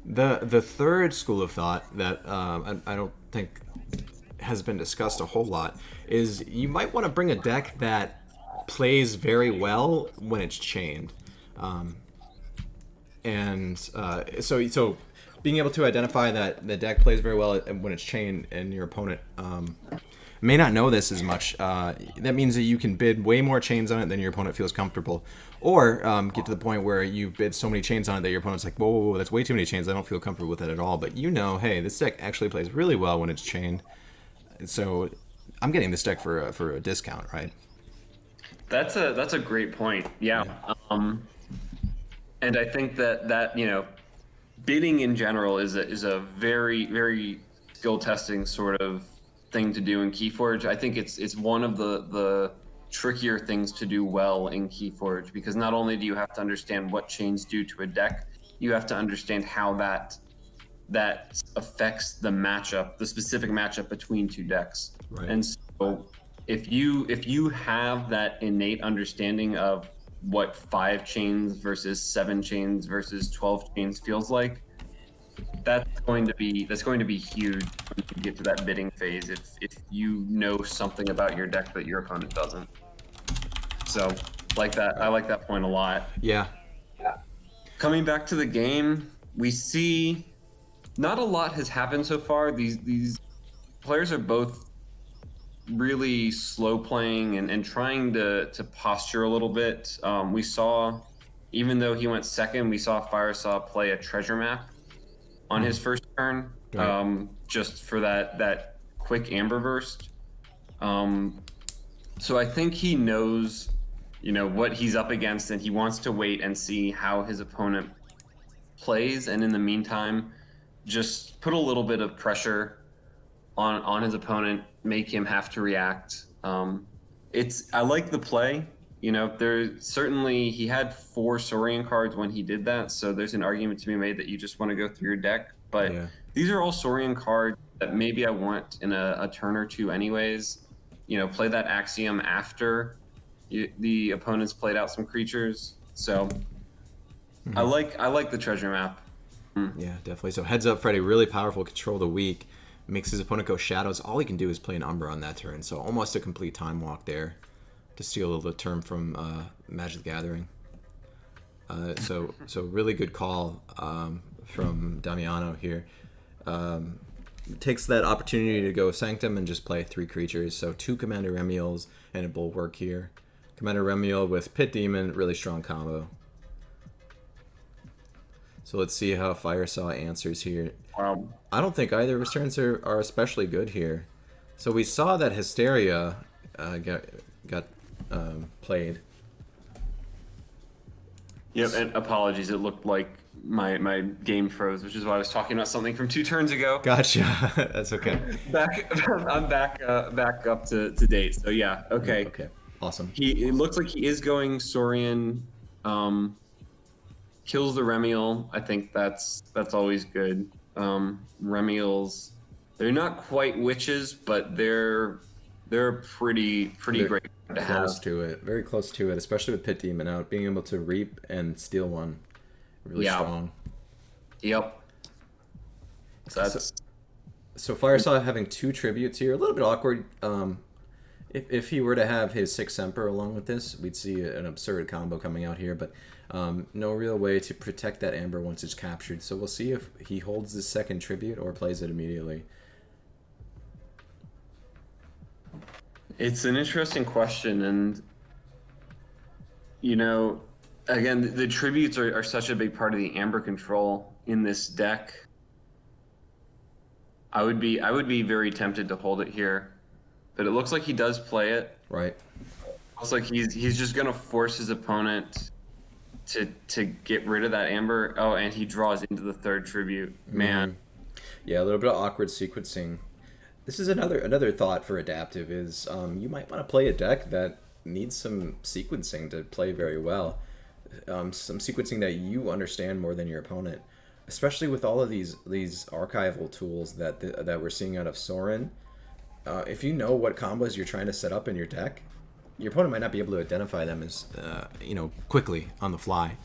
The third school of thought that I don't think has been discussed a whole lot is you might want to bring a deck that plays very well when it's chained. So being able to identify that the deck plays very well when it's chained and your opponent may not know this as much, that means that you can bid way more chains on it than your opponent feels comfortable. Or get to the point where you bid so many chains on it that your opponent's like, whoa, that's way too many chains. I don't feel comfortable with it at all. But hey, this deck actually plays really well when it's chained. So I'm getting this deck for a discount, right? That's a great point. Yeah. And I think that bidding in general is a very, very skill testing sort of thing to do in Keyforge. I think it's one of the trickier things to do well in Keyforge, because not only do you have to understand what chains do to a deck, you have to understand how that affects the matchup, the specific matchup between two decks. Right. And so if you have that innate understanding of what 5 chains versus 7 chains versus 12 chains feels like, that's going to be huge when you get to that bidding phase, if you know something about your deck that your opponent doesn't. So I like that point a lot. Yeah. Coming back to the game, we see not a lot has happened so far. These players are both really slow playing and trying to posture a little bit. We saw, even though he went second, we saw Firesa play a treasure map on his first turn, just for that quick amber burst. So I think he knows, what he's up against, and he wants to wait and see how his opponent plays, and in the meantime, just put a little bit of pressure on his opponent, make him have to react. I like the play. There certainly, he had 4 Saurian cards when he did that, so there's an argument to be made that you just want to go through your deck. But these are all Saurian cards that maybe I want in a turn or two anyways. Play that Axiom after the opponent's played out some creatures. So I like the treasure map. Yeah, definitely. So heads up, Freddy, really powerful, control the weak. Makes his opponent go shadows. All he can do is play an Umbra on that turn, so almost a complete time walk there to steal the turn from Magic the Gathering. So really good call from Damiano here. Takes that opportunity to go Sanctum and just play 3 creatures. So 2 Commander Remiels and a Bulwark here. Commander Remiel with Pit Demon, really strong combo. So let's see how Firesa answers here. I don't think either of his turns are especially good here. So we saw that Hysteria got played. Yep, and apologies, it looked like my game froze, which is why I was talking about something from 2 turns ago. Gotcha. That's okay. I'm back up to date. So yeah, okay. Okay, awesome. It looks like he is going Saurian. Kills the Remiel. I think that's always good. Remiels, they're not quite witches, but they're pretty great to have. Close to it, very close to it, especially with Pit Demon out, being able to reap and steal one, really strong. Yep. So Firesa having 2 tributes here, a little bit awkward. If he were to have his 6 Emperor along with this, we'd see an absurd combo coming out here, but no real way to protect that Amber once it's captured. So we'll see if he holds the 2nd tribute or plays it immediately. It's an interesting question, and again, the tributes are such a big part of the Amber control in this deck. I would be very tempted to hold it here, but it looks like he does play it. Right. Looks like he's just gonna force his opponent to get rid of that Amber. Oh, and he draws into the 3rd tribute. Man. Yeah, a little bit of awkward sequencing. This is another thought for Adaptive is you might want to play a deck that needs some sequencing to play very well. some sequencing that you understand more than your opponent, especially with all of these archival tools that we're seeing out of Soren. If you know what combos you're trying to set up in your deck, your opponent might not be able to identify them as quickly on the fly.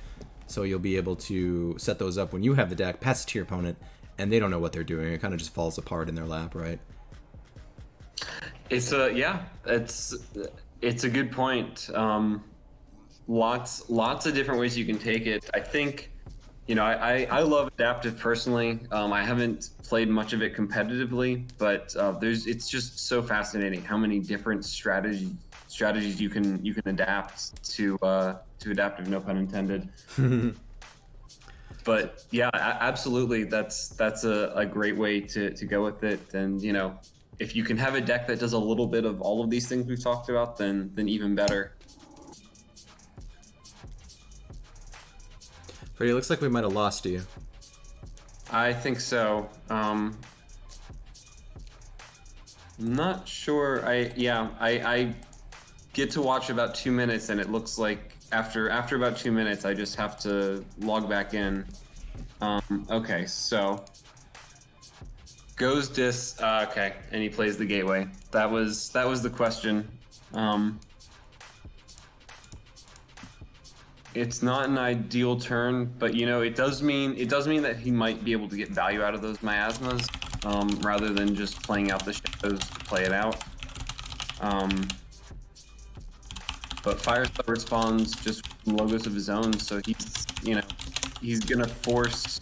So you'll be able to set those up when you have the deck, pass it to your opponent, and they don't know what they're doing. It kind of just falls apart in their lap, right? It's a good point. Lots of different ways you can take it. I think, I love adaptive personally. I haven't played much of it competitively, but it's just so fascinating how many different strategies you can adapt to adaptive, no pun intended. But yeah, absolutely, that's a great way to go with it. And if you can have a deck that does a little bit of all of these things we've talked about, then even better. Freddy, it looks like we might have lost you. I think so. Not sure. I get to watch about 2 minutes, and it looks like after about 2 minutes, I just have to log back in. Okay, so goes dis. Okay, and he plays the gateway. That was the question. It's not an ideal turn, but it does mean that he might be able to get value out of those miasmas, rather than just playing out the shadows to play it out. But Firesa responds just from logos of his own, so he's gonna force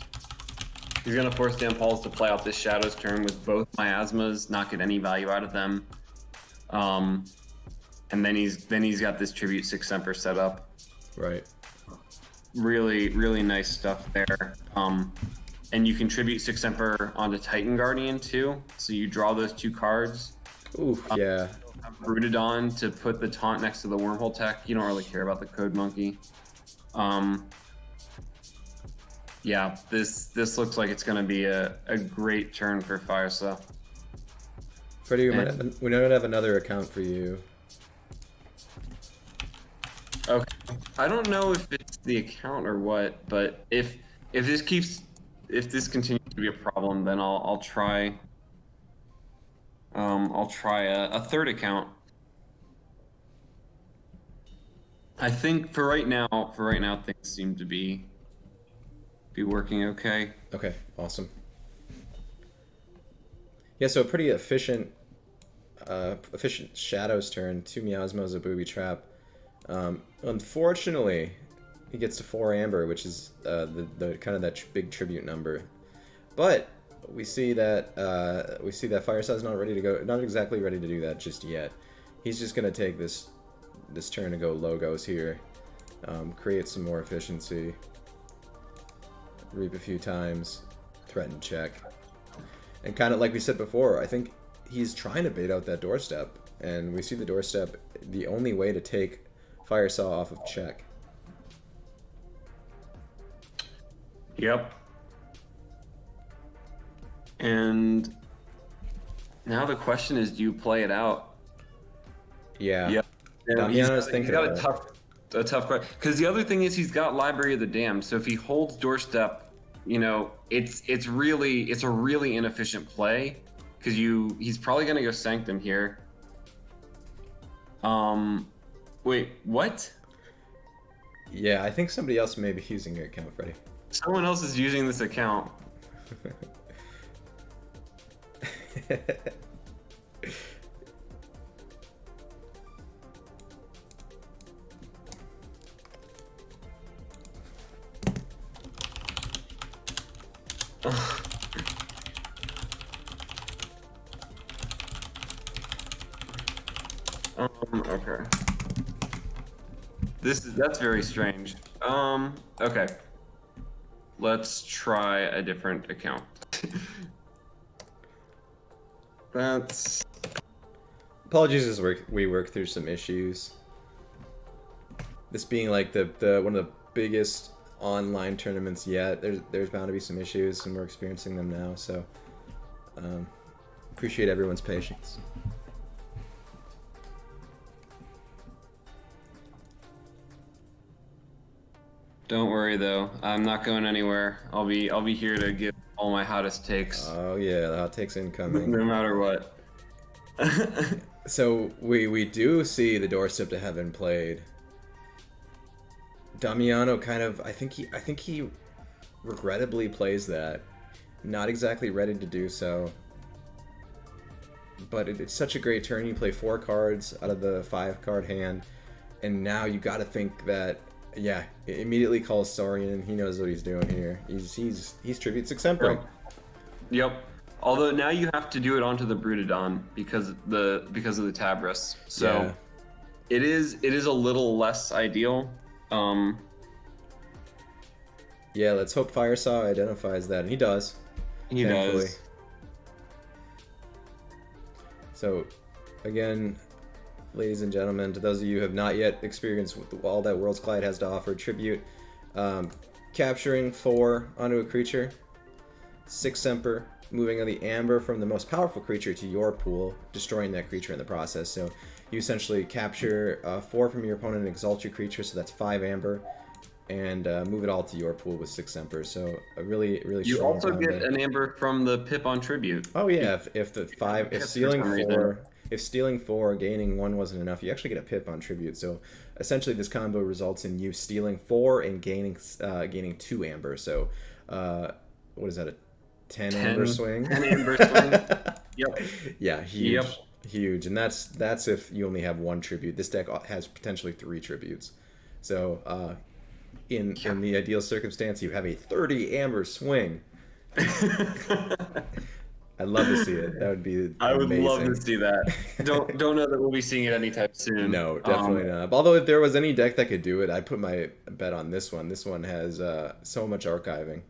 DamPauls to play out this shadows turn with both miasmas, not get any value out of them. And then he's got this Tribute 6 Semper set up. Right. Really, really nice stuff there. And you can Tribute 6 Semper onto Titan Guardian too, so you draw those 2 cards. Ooh, yeah. Rooted on to put the taunt next to the wormhole tech. You don't really care about the Code Monkey. Yeah, this looks like it's going to be a great turn for Firesa. Freddy, we might have another account for you. Okay. I don't know if it's the account or what, but if this continues to be a problem, then I'll try a third account. I think for right now things seem to be working okay. Okay, awesome. Yeah, so a pretty efficient shadows turn, 2 miasmas, a booby trap. Unfortunately, he gets to 4 amber, which is the kind of that big tribute number. But we see that Firesa is not ready to go, not exactly ready to do that just yet. He's just gonna take this turn to go logos here, create some more efficiency, reap a few times, threaten check, and kind of like we said before, I think he's trying to bait out that doorstep, and we see the doorstep the only way to take Firesa off of check. Yep. And now the question is, do you play it out? Yeah. Yep. Damiano's He's thinking got about a tough question. Because the other thing is he's got Library of the Damned. So if he holds doorstep, it's a really inefficient play. Because he's probably gonna go Sanctum here. Wait, what? Yeah, I think somebody else may be using your account, Freddy. Someone else is using this account. Okay. That's very strange. Okay. Let's try a different account. That's... Apologies as we work through some issues. This being like the one of the biggest online tournaments yet, there's bound to be some issues, and we're experiencing them now. So appreciate everyone's patience. Don't worry though. I'm not going anywhere. I'll be here to give all my hottest takes, Oh yeah, the hot takes incoming. no matter what. So we do see the doorstep to heaven played. Damiano kind of I think he regrettably plays that. Not exactly ready to do so. But it's such a great turn. You play 4 cards out of the 5-card hand, and now you got to think that yeah, it immediately calls Saurian. He knows what he's doing here. He's tribute 6 Emperor. Yep. Although now you have to do it onto the Brutodon because of the Tabris. So Yeah. it is a little less ideal. Yeah, let's hope Firesa identifies that, and he does. He thankfully. does. So, again, ladies and gentlemen, to those of you who have not yet experienced all that Worlds Collide has to offer, tribute, capturing 4 onto a creature, 6 Emperor, moving on the Amber from the most powerful creature to your pool, destroying that creature in the process. So you essentially capture 4 from your opponent and exalt your creature, so that's 5 Amber, and move it all to your pool with 6 Emperor. So a really You strong also combo. get an Amber from the Pip on tribute. Oh yeah, if stealing for some 4, reason. if stealing 4, gaining 1 wasn't enough, you actually get a Pip on tribute. So essentially, this combo results in you stealing 4 and gaining 2 Amber. So what is that, a 10 Amber swing? 10 Amber swing. Yep. Yeah, huge, Yep. huge, and that's if you only have 1 tribute. This deck has potentially 3 tributes. So in the ideal circumstance, you have a 30 Amber swing. I'd love to see it. That would be I would amazing. love to see that. Don't know that we'll be seeing it anytime soon. No, definitely not. Although if there was any deck that could do it, I'd put my bet on this one. This one has so much archiving.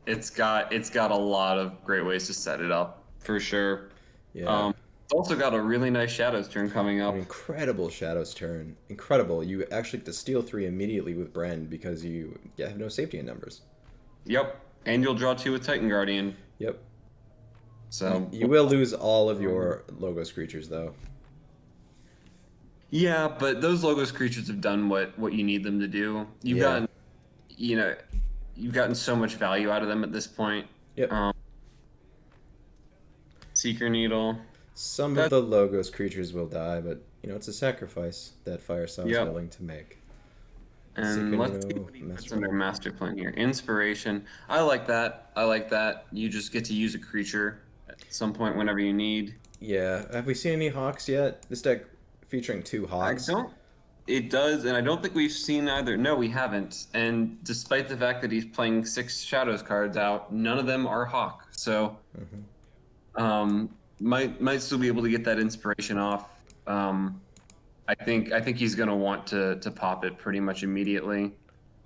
It's got a lot of great ways to set it up for sure. Yeah. It's also got a really nice Shadows turn coming up. An incredible Shadows turn. Incredible. You actually get to steal 3 immediately with Bren because you have no safety in numbers. Yep, and you'll draw 2 with Titan Guardian. Yep. So You will lose all of your Logos creatures though. yeah, but those Logos creatures have done what you need them to do. You've gotten so much value out of them at this point. Yep. Seeker Needle. Some of the Logos creatures will die, but it's a sacrifice that Firesa is willing to make. And let's see what he puts under Master Plan here. Inspiration. I like that. You just get to use a creature at some point whenever you need. Yeah. Have we seen any Hawks yet? This deck featuring 2 Hawks. It does, and I don't think we've seen either. No, we haven't. And despite the fact that he's playing 6 Shadows cards out, none of them are Hawk. So, might still be able to get that inspiration off. I think he's gonna want to pop it pretty much immediately.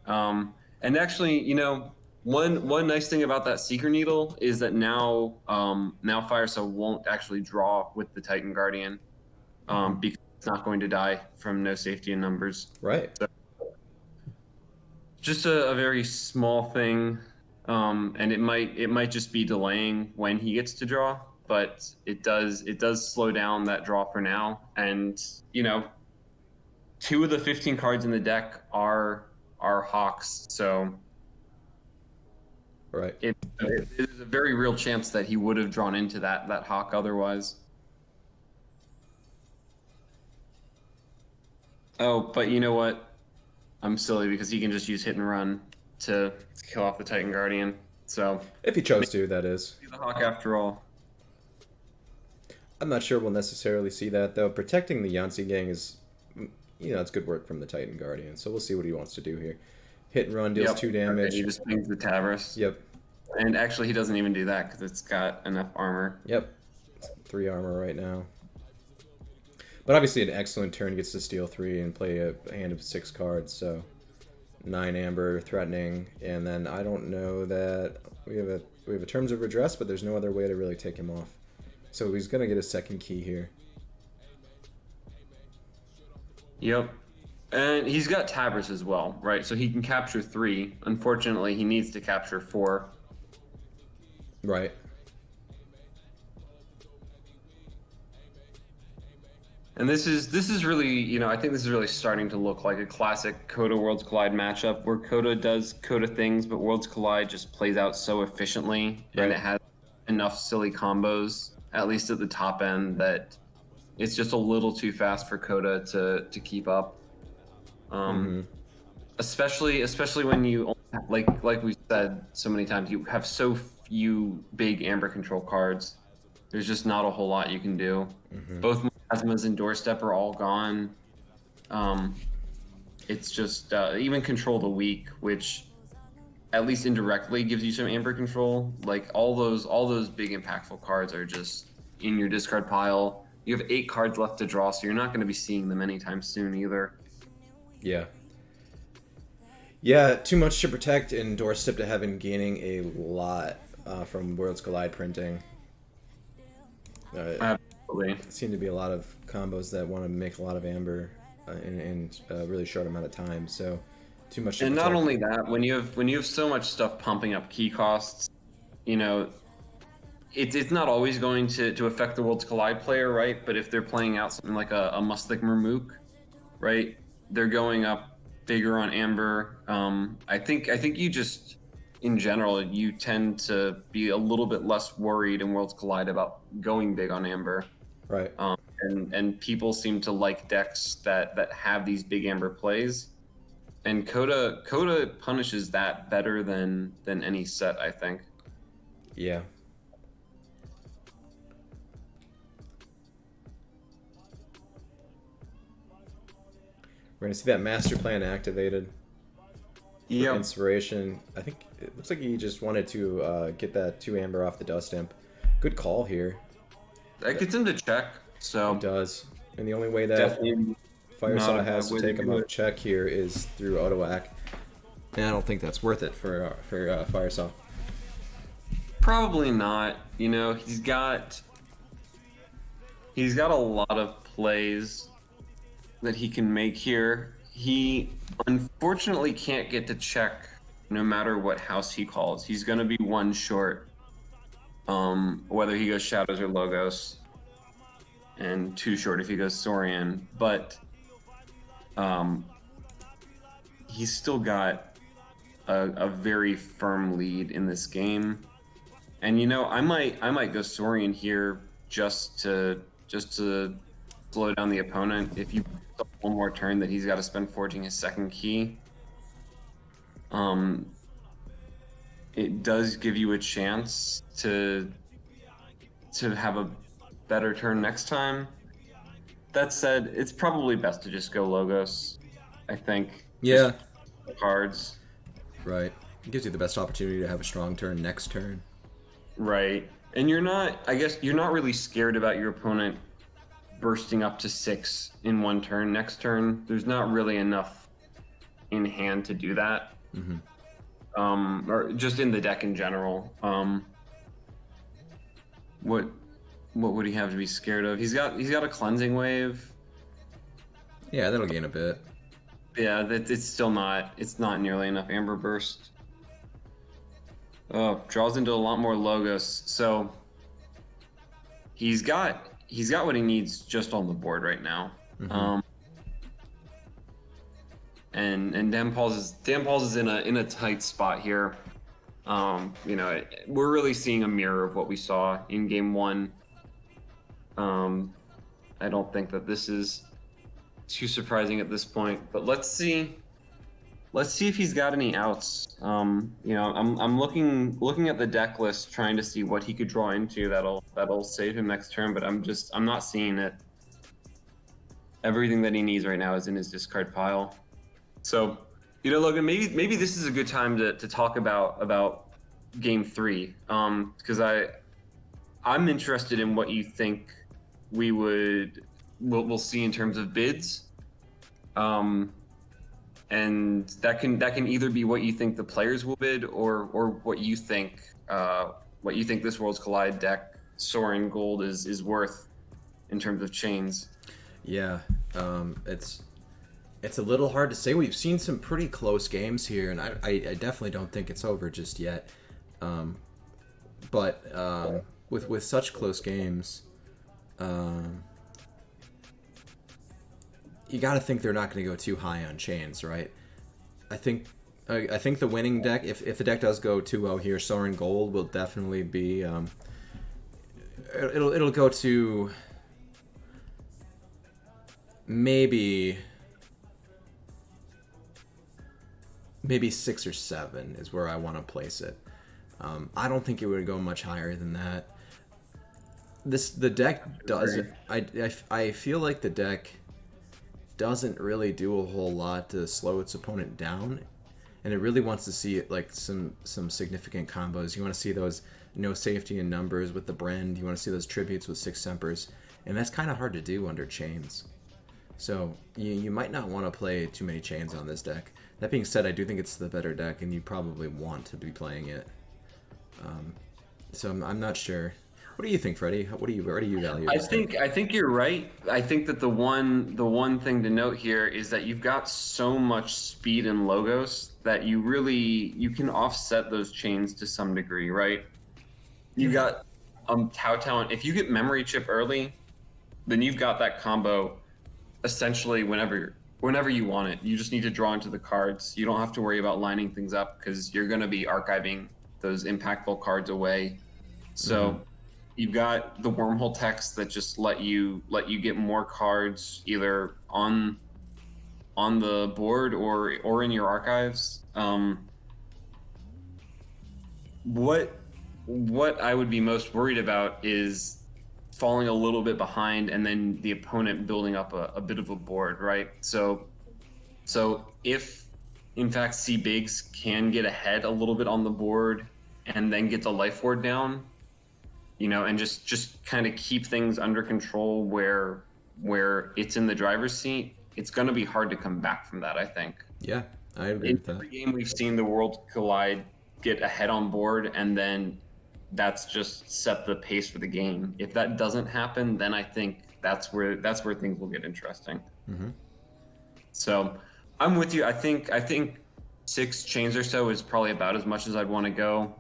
And actually, one nice thing about that Seeker Needle is that now Firesa won't actually draw with the Titan Guardian, because it's not going to die from no safety in numbers. Right. So, just a very small thing, and it might just be delaying when he gets to draw, but it does slow down that draw for now. And 2 of the 15 cards in the deck are Hawks, so Right. it is a very real chance that he would have drawn into that Hawk otherwise. Oh, but you know what? I'm silly because he can just use hit and run to kill off the Titan Guardian. So If he chose to, that is. he's a Hawk after all. I'm not sure we'll necessarily see that, though. Protecting the Yancy gang is, it's good work from the Titan Guardian, so we'll see what he wants to do here. Hit and run deals 2 damage. Okay, he just pings the Tabris. Yep. And actually, he doesn't even do that because it's got enough armor. Yep. 3 armor right now. But obviously an excellent turn. He gets to steal 3 and play a hand of 6 cards, so 9 Amber, threatening, and then I don't know that we have a Terms of Redress, but there's no other way to really take him off. So he's gonna get a second key here. Yep. And he's got Tabris as well, right? So he can capture 3. Unfortunately, he needs to capture 4. And this is really, I think this is really starting to look like a classic Coda Worlds Collide matchup where Coda does Coda things, but Worlds Collide just plays out so efficiently, and Right. it has enough silly combos, at least at the top end, that it's just a little too fast for Coda to keep up. Mm-hmm. Especially when you like we said so many times, you have so few big Amber control cards. There's just not a whole lot you can do. Mm-hmm. Both Miasmas and Doorstep are all gone. Um, it's just even Control the Weak, which at least indirectly gives you some Amber control. Like all those big impactful cards are just in your discard pile. You have 8 cards left to draw, so you're not going to be seeing them anytime soon either. Yeah. Yeah, too much to protect, and Doorstep to Heaven gaining a lot from Worlds Collide printing. Absolutely. Seem to be a lot of combos that want to make a lot of Amber in a really short amount of time. So too much to And protect. not only that, when you have so much stuff pumping up key costs, you know, it's not always going to affect the Worlds Collide player, right? But if they're playing out something like a Muslik Mermook, right, they're going up bigger on Amber. I think you just, in general, you tend to be a little bit less worried in Worlds Collide about going big on Amber. Right. And people seem to like decks that have these big Amber plays. And Coda punishes that better than any set, I think. Yeah. We're gonna see that master plan activated. Yeah. Inspiration. I think it looks like he just wanted to get that 2 Amber off the dust imp. Good call here. That gets him to check. So It does. And the only way that definitely Firesa not has a to bad way take to him do off it. check here is through auto whack. And I don't think that's worth it for Firesa. Probably not. He's got a lot of plays that he can make here. He unfortunately can't get to check no matter what house he calls. He's going to be one short, whether he goes Shadows or Logos, and 2 short if he goes Saurian. But he's still got a very firm lead in this game. And I might go Saurian here just to slow down the opponent. If you one more turn that he's got to spend forging his second key, it does give you a chance to have a better turn next time. That said, it's probably best to just go Logos, I think. Yeah. Just cards. Right. It gives you the best opportunity to have a strong turn next turn. Right. And you're not really scared about your opponent bursting up to 6 in one turn next turn. There's not really enough in hand to do that. Mm-hmm. Or just in the deck in general. What would he have to be scared of? He's got a cleansing wave. Yeah, that'll gain a bit. Yeah, it's not nearly enough Amber Burst. Oh, draws into a lot more Logos. So he's got what he needs just on the board right now. Mm-hmm. And DamPauls is in a tight spot here. We're really seeing a mirror of what we saw in game 1. I don't think that this is too surprising at this point, but let's see if he's got any outs. I'm looking at the deck list, trying to see what he could draw into that'll save him next turn, but I'm not seeing it. Everything that he needs right now is in his discard pile. So, Logan, maybe this is a good time to talk about game 3, because I'm interested in what you think we'll see in terms of bids. And that can either be what you think the players will bid, or what you think this Worlds Collide deck Soaring Gold is worth in terms of chains. Yeah, it's a little hard to say. We've seen some pretty close games here, and I definitely don't think it's over just yet. But with such close games, you got to think they're not going to go too high on chains, right? I think the winning deck, if the deck does go 2-0 here, Soaring Gold will definitely be it'll go to maybe 6 or 7 is where I want to place it. I don't think it would go much higher than that. The deck doesn't. I feel like the deck doesn't really do a whole lot to slow its opponent down, and it really wants to see like some significant combos. You want to see those no safety in numbers with the Brand. You want to see those tributes with 6 Sempers, and that's kind of hard to do under chains. So you might not want to play too many chains on this deck. That being said, I do think it's the better deck, and you probably want to be playing it. So I'm not sure. What do you think, Freddy? Where do you value this deck? I think you're right. I think that the one thing to note here is that you've got so much speed and logos that you can offset those chains to some degree, right? You got Tau Talent. If you get memory chip early, then you've got that combo essentially whenever you want it. You just need to draw into the cards. You don't have to worry about lining things up because you're going to be archiving those impactful cards away. So you've got the wormhole text that just let you get more cards either on the board or in your archives. What I would be most worried about is falling a little bit behind and then the opponent building up a bit of a board, right? So if in fact C-Bigs can get ahead a little bit on the board and then get the life ward down, and just kind of keep things under control where it's in the driver's seat, it's going to be hard to come back from that, I think. Yeah, I agree with that. In every game we've seen the World Collide get ahead on board, and then that's just set the pace for the game. If that doesn't happen, then I think that's where things will get interesting. So I'm with you. I think 6 chains or so is probably about as much as I'd want to go.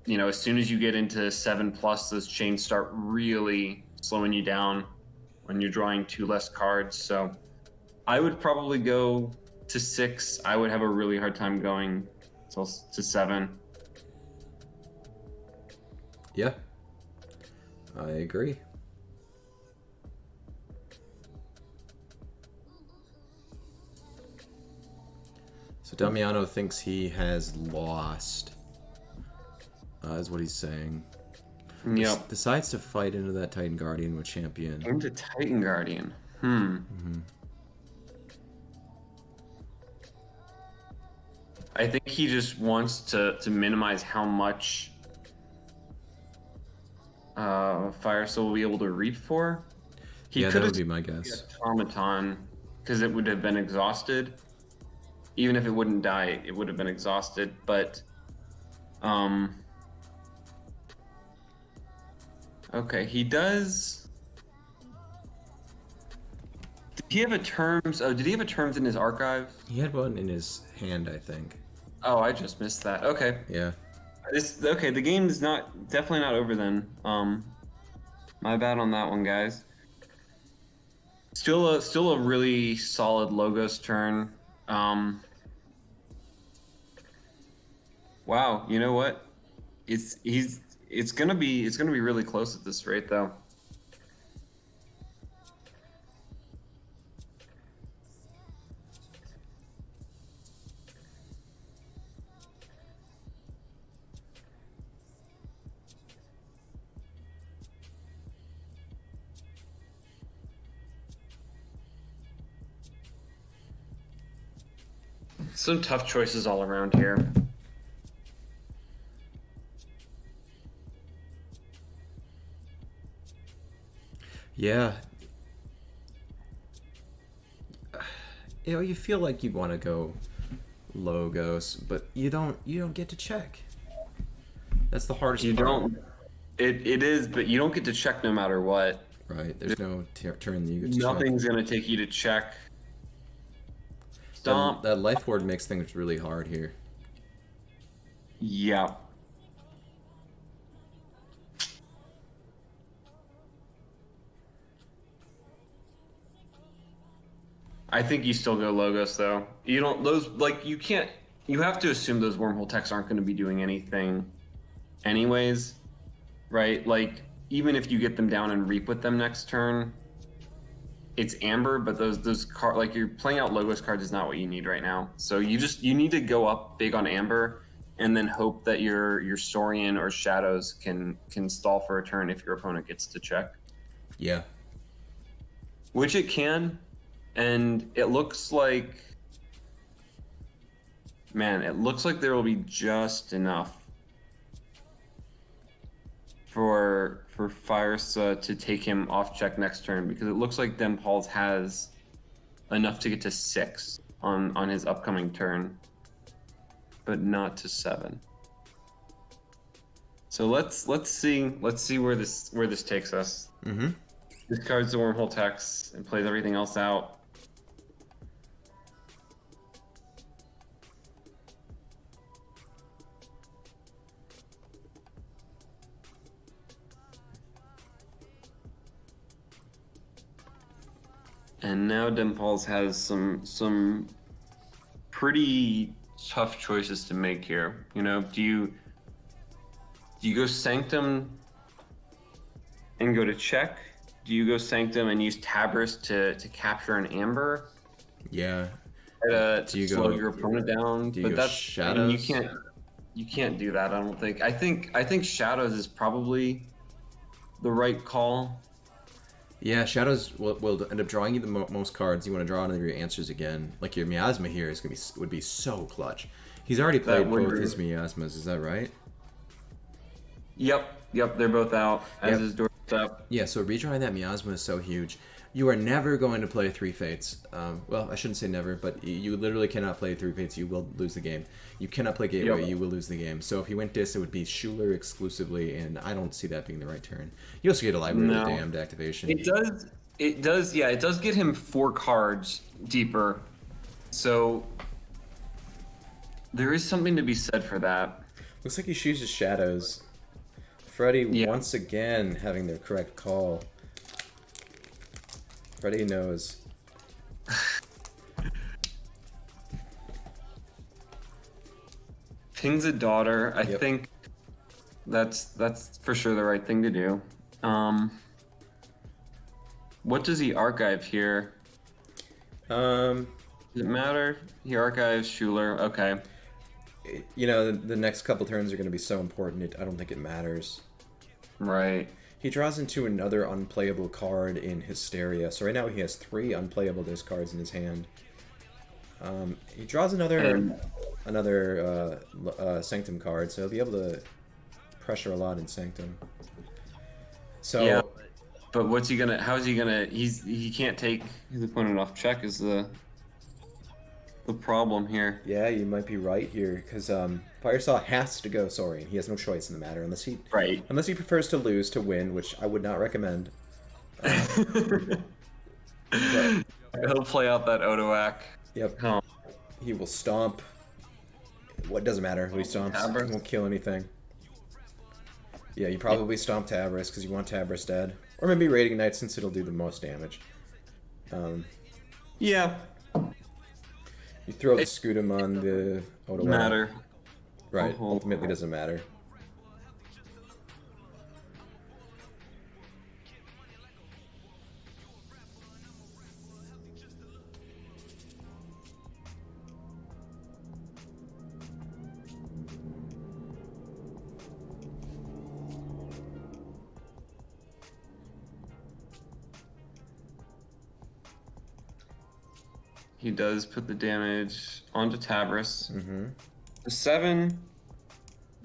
As soon as you get into 7+, those chains start really slowing you down when you're drawing 2 less cards. So I would probably go to 6. I would have a really hard time going to 7. Yeah, I agree. So Damiano thinks he has lost, is what he's saying. Yep. Decides to fight into that Titan Guardian with Champion. Into Titan Guardian. I think he just wants to minimize how much Firesa will be able to reap for. Yeah, that would be my guess. Automaton, because it would have been exhausted. Even if it wouldn't die, it would have been exhausted. But, okay, he does. Did he have a terms? Oh, did he have a terms in his archive? He had one in his hand, I think. Oh, I just missed that. Okay. Yeah. Okay, the game is definitely not over then. My bad on that one, guys. Still a really solid Logos turn. Wow, you know what? It's gonna be really close at this rate though. Some tough choices all around here. Yeah. You feel like you want to go Logos, but you don't get to check. That's the hardest part. You don't. It is, but you don't get to check no matter what. Right. There's no turn that you get to check. Nothing's gonna take you to check. Stomp. That life ward makes things really hard here. Yeah. I think you still go Logos though. You don't those like you can't. You have to assume those wormhole techs aren't going to be doing anything, anyways, right? Like even if you get them down and reap with them next turn, it's Amber. But those card like you're playing out Logos cards is not what you need right now. So you need to go up big on Amber, and then hope that your Saurian or Shadows can stall for a turn if your opponent gets to check. Yeah. Which it can, and it looks like, man, it looks like there will be just enough for Firesa to take him off check next turn, because it looks like DamPauls has enough to get to 6 on his upcoming turn, but not to 7. So let's see where this takes us. Mm-hmm. Discards the wormhole text and plays everything else out. And now DamPauls has some pretty tough choices to make here. You know, do you go Sanctum and go to check? Do you go Sanctum and use Tabris to capture an Amber? Yeah. To slow your opponent down? But that's Shadows? I mean, you can't do that. I don't think. I think Shadows is probably the right call. Yeah, Shadows will end up drawing you the most cards. You want to draw another of your answers again. Like your Miasma here would be so clutch. He's already played both his Miasmas. Is that right? Yep. They're both out. As is Doorstep. Yeah. So redrawing that Miasma is so huge. You are never going to play 3 Fates. Well, I shouldn't say never, but you literally cannot play 3 Fates. You will lose the game. You cannot play Gateway. Yep. You will lose the game. So if he went Dis, it would be Schuler exclusively, and I don't see that being the right turn. You also get a Library of the Damned activation. It does. Yeah, it does get him 4 cards deeper. So there is something to be said for that. Looks like he chooses Shadows. Freddy once again having the correct call. Freddy knows. Ping's a daughter. I think that's for sure the right thing to do. What does he archive here? Does it matter? He archives Schuler. Okay. You know, the next couple turns are going to be so important. I don't think it matters. Right. He draws into another unplayable card in Hysteria. So right now he has 3 unplayable discards in his hand. He draws another Sanctum card, so he'll be able to pressure a lot in Sanctum. So yeah, but what's he gonna? How is he gonna? He can't take his opponent off check. Is the problem here? Yeah, you might be right here, because Firesa has to go Saurian. He has no choice in the matter unless he prefers to lose to win, which I would not recommend. But he'll play out that Odoak. Yep. He will stomp. What doesn't matter what he stomps. He won't kill anything. Yeah, you probably stomp Tabris because you want Tabris dead, or maybe Radiant Knight since it'll do the most damage. Yeah. You throw the Scudam on the Odoak. Matter. Right. Ultimately, doesn't matter. He does put the damage onto Tabris. Mm-hmm. The 7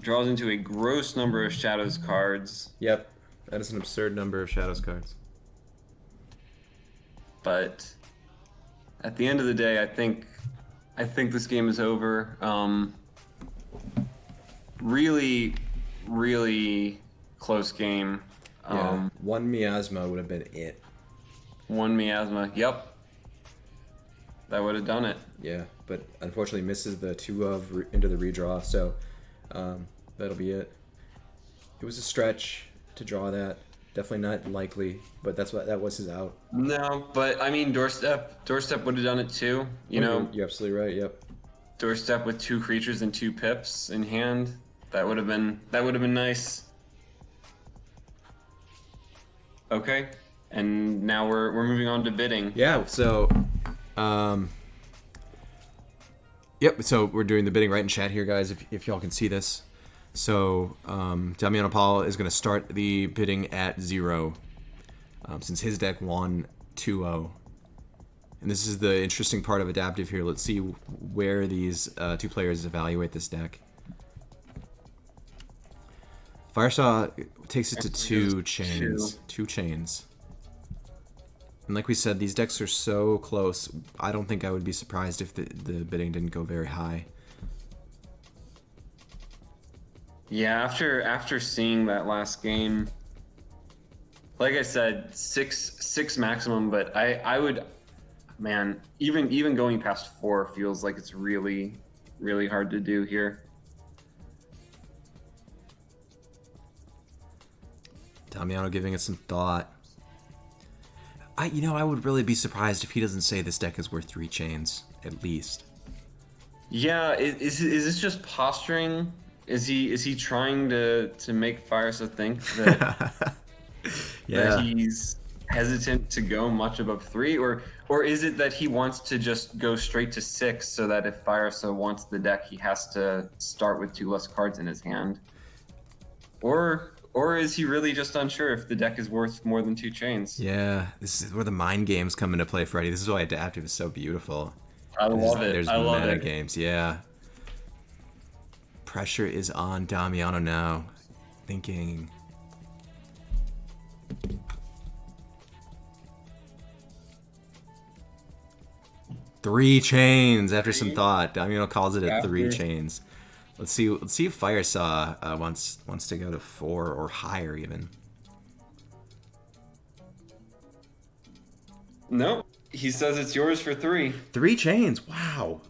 draws into a gross number of Shadows cards. Yep, that is an absurd number of Shadows cards. But at the end of the day, I think this game is over. Really, really close game. Yeah, 1 Miasma would have been it. 1 Miasma, yep. That would have done it. Yeah, but unfortunately misses the 2 of into the redraw, so that'll be it. It was a stretch to draw that. Definitely not likely, but that was his out. No, but I mean, doorstep would have done it too. You know, You're absolutely right. Yep. doorstep with 2 creatures and 2 pips in hand. That would have been nice. Okay, and now we're moving on to bidding. Yeah. So, yep. So we're doing the bidding right in chat here, guys. If y'all can see this. So Damiano Paul is going to start the bidding at 0, since his deck won 2-0. And this is the interesting part of adaptive here. Let's see where these 2 players evaluate this deck. Firesa takes it to 2 chains. 2 chains. And like we said, these decks are so close. I don't think I would be surprised if the bidding didn't go very high. Yeah, after seeing that last game, like I said, six maximum, but I would, man, even going past 4 feels like it's really, really hard to do here. Damiano giving it some thought. I would really be surprised if he doesn't say this deck is worth 3 chains, at least. Yeah, is this just posturing? Is he trying to make Firesa think that, that he's hesitant to go much above 3, or is it that he wants to just go straight to 6 so that if Firesa wants the deck, he has to start with 2 less cards in his hand? Or is he really just unsure if the deck is worth more than 2 chains? Yeah, this is where the mind games come into play, Freddy. This is why adaptive is so beautiful. I love it. There's meta games, yeah. Pressure is on Damiano now. Thinking. Three chains after some thought. Damiano calls it at 3 chains. Let's see if Firesa wants to go to 4 or higher even. No, he says it's yours for 3. 3 chains. Wow.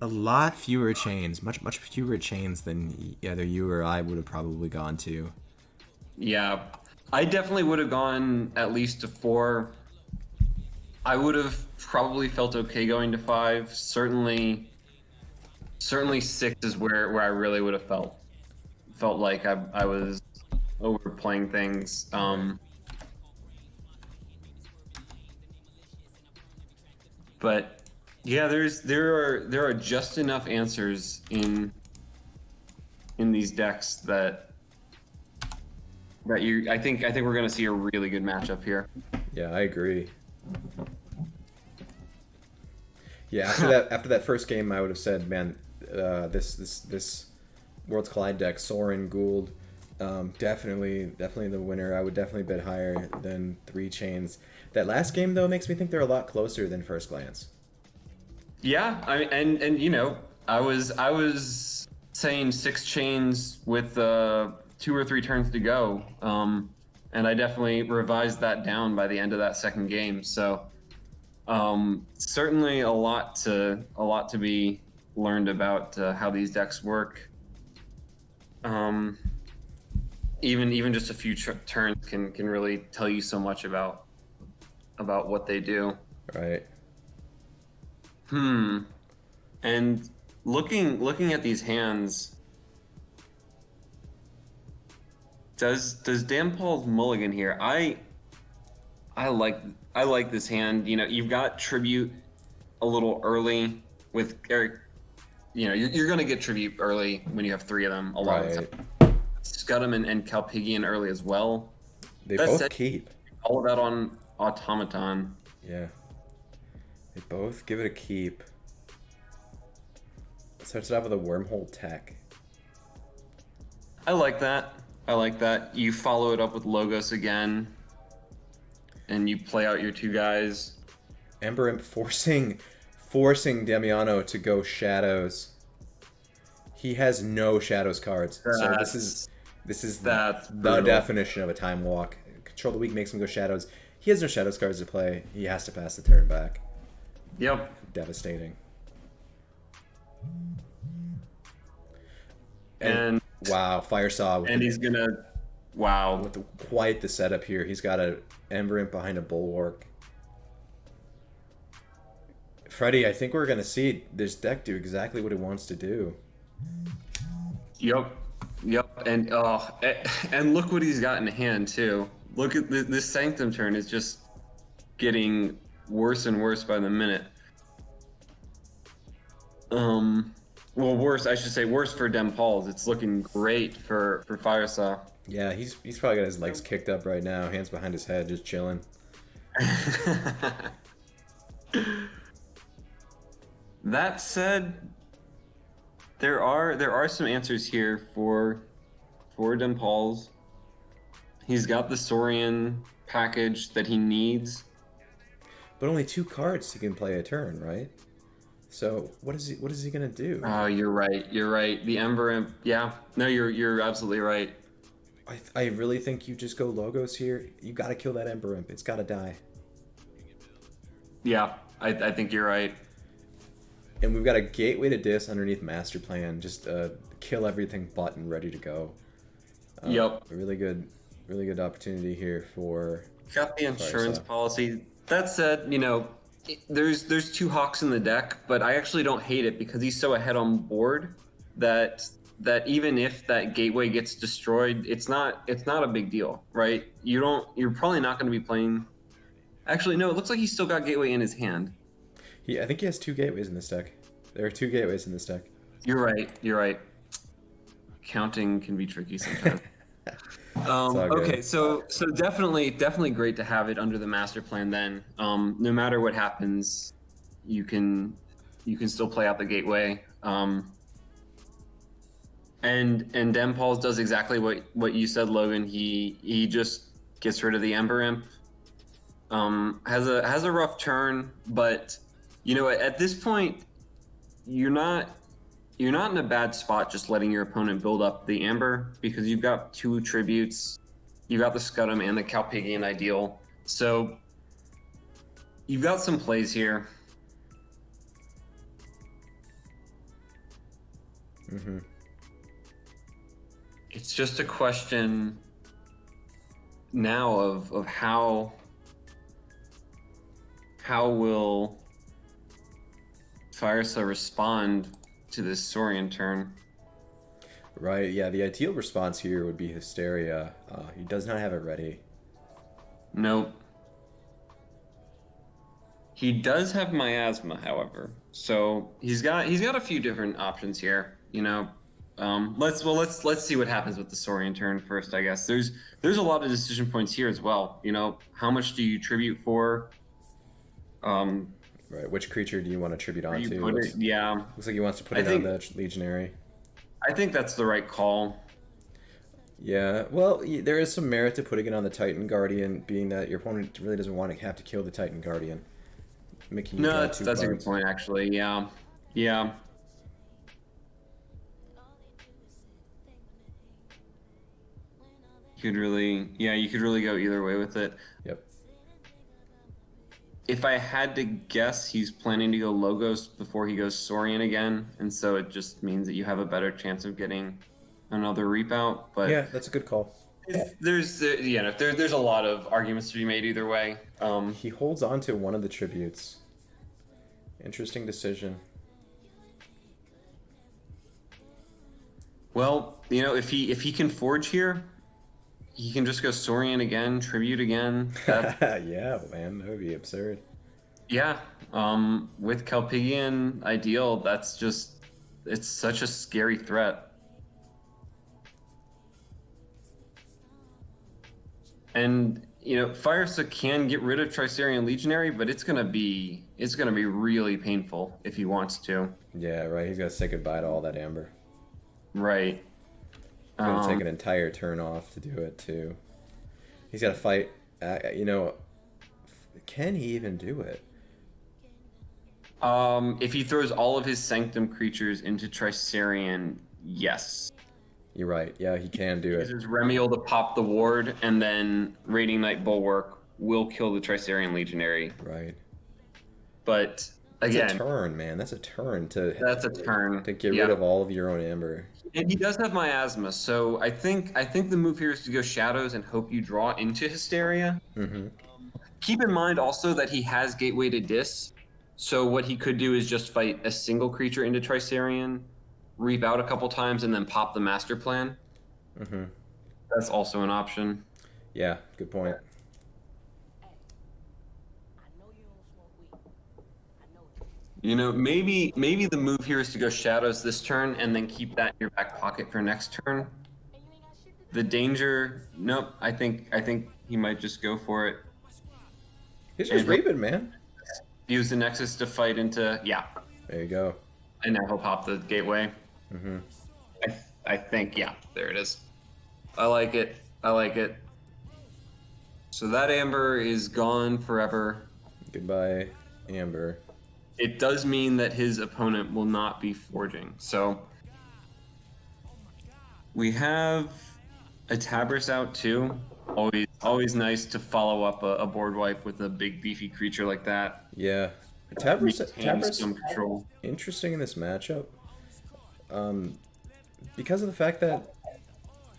A lot fewer chains, much fewer chains than either you or I would have probably gone to. Yeah, I definitely would have gone at least to 4. I would have probably felt okay going to 5. Certainly 6 is where I really would have felt like I was overplaying things. But yeah, there are just enough answers in these decks that I think we're gonna see a really good matchup here. Yeah, I agree. Yeah, after that first game, I would have said, man, this Worlds Collide deck, Sorin, Gould, definitely the winner. I would definitely bet higher than 3 chains. That last game though makes me think they're a lot closer than first glance. Yeah, and you know, I was saying 6 chains with 2 or 3 turns to go, and I definitely revised that down by the end of that second game. So certainly a lot to be learned about how these decks work. Even just a few turns can really tell you so much about what they do. Right. And looking at these hands, does DamPauls mulligan here? I like this hand. You know, you've got Tribute a little early with Eric. You know, you're going to get Tribute early when you have 3 of them a lot of the time. Scudam and Calpigian early as well. They both keep. All of that on Automaton. Yeah. They both give it a keep. Starts it off with a Wormhole Tech. I like that. You follow it up with Logos again, and you play out your 2 guys. Ember Imp forcing Damiano to go Shadows. He has no Shadows cards, so this is the definition of a time walk. Control the Weak makes him go Shadows. He has no Shadows cards to play. He has to pass the turn back. Yep. Devastating. And wow, Firesa. And he's gonna Wow. With quite the setup here. He's got a Ember Imp behind a Bulwark. Freddy, I think we're going to see this deck do exactly what it wants to do. Yep. Yep. And look what he's got in hand too. Look at this Sanctum turn is just getting worse and worse by the minute. Well, worse, I should say worse for DamPauls. It's looking great for Firesa. Yeah, he's probably got his legs kicked up right now, hands behind his head, just chilling. That said, there are some answers here for DamPauls. He's got the Saurian package that he needs. But only 2 cards he can play a turn, right? So what is he gonna do? Oh, you're right. You're right. The Ember Imp. Yeah. No, you're absolutely right. I really think you just go Logos here. You gotta kill that Ember Imp. It's gotta die. Yeah, I think you're right. And we've got a Gateway to Dis underneath Master Plan. Just kill everything button ready to go. Yep. A really good opportunity here for. Got the insurance policy. That said, you know, there's 2 Hawks in the deck, but I actually don't hate it because he's so ahead on board that even if that Gateway gets destroyed, it's not a big deal, right? You're probably not going to be playing. Actually, no, it looks like he's still got Gateway in his hand. I think he has 2 Gateways in this deck. There are 2 Gateways in this deck. You're right. Counting can be tricky sometimes. Okay, so definitely great to have it under the master plan. Then, no matter what happens, you can still play out the Gateway. And DamPauls does exactly what you said, Logan. He just gets rid of the Ember Imp. Has a rough turn, but you know, at this point, you're not in a bad spot just letting your opponent build up the Amber because you've got 2 tributes, you got the Scudam and the Calpigian Ideal, so you've got some plays here. Mm-hmm. It's just a question now of how will Firesa respond to this Saurian turn. Right, yeah, the ideal response here would be Hysteria. He does not have it ready. Nope. He does have Miasma, however. So he's got a few different options here, you know. Let's see what happens with the Saurian turn first, I guess. There's a lot of decision points here as well. You know, how much do you tribute for? Right, which creature do you want to tribute onto? Looks like he wants to put it on the Legionary. I think that's the right call. Yeah, well, there is some merit to putting it on the Titan Guardian, being that your opponent really doesn't want to have to kill the Titan Guardian. No, that's a good point, actually. Yeah. You could really go either way with it. Yep. If I had to guess, he's planning to go Logos before he goes Saurian again, and so it just means that you have a better chance of getting another Reapout. But yeah, that's a good call. There's a lot of arguments to be made either way. He holds on to one of the tributes. Interesting decision. Well, you know, if he can forge here, he can just go Saurian again, tribute again. Yeah, man, that would be absurd. Yeah, with Calpigian Ideal, it's such a scary threat. And you know, Firesa can get rid of Trisarian Legionary, but it's gonna be really painful if he wants to. Yeah, right. He's gonna say goodbye to all that Amber. Right. He's gonna take an entire turn off to do it too. He's got to fight. You know, can he even do it? If he throws all of his Sanctum creatures into Trisarian, yes. You're right. Yeah, he can do it. He uses Remiel to pop the ward, and then Radiant Knight Bulwark will kill the Trisarian Legionary. Right. But That's a Again, turn, man. That's a turn that's a turn. to get Yeah. rid of all of your own amber. And he does have miasma, so I think the move here is to go shadows and hope you draw into Hysteria. Mm-hmm. Keep in mind also that he has Gateway to Dis, so what he could do is just fight a single creature into Tricerian, reap out a couple times, and then pop the Master Plan. Mm-hmm. That's also an option. Yeah, good point. You know, maybe the move here is to go shadows this turn and then keep that in your back pocket for next turn. The danger, nope. I think he might just go for it. He's just reaping, man. Use the Nexus to fight into There you go. and now he'll pop the Gateway. Mm-hmm. I think there it is. I like it. I like it. So that amber is gone forever. Goodbye, amber. It does mean that his opponent will not be forging. So we have a Tabris out too. Always nice to follow up a board wipe with a big beefy creature like that. Yeah. Tabris Some control. interesting in this matchup. Because of the fact that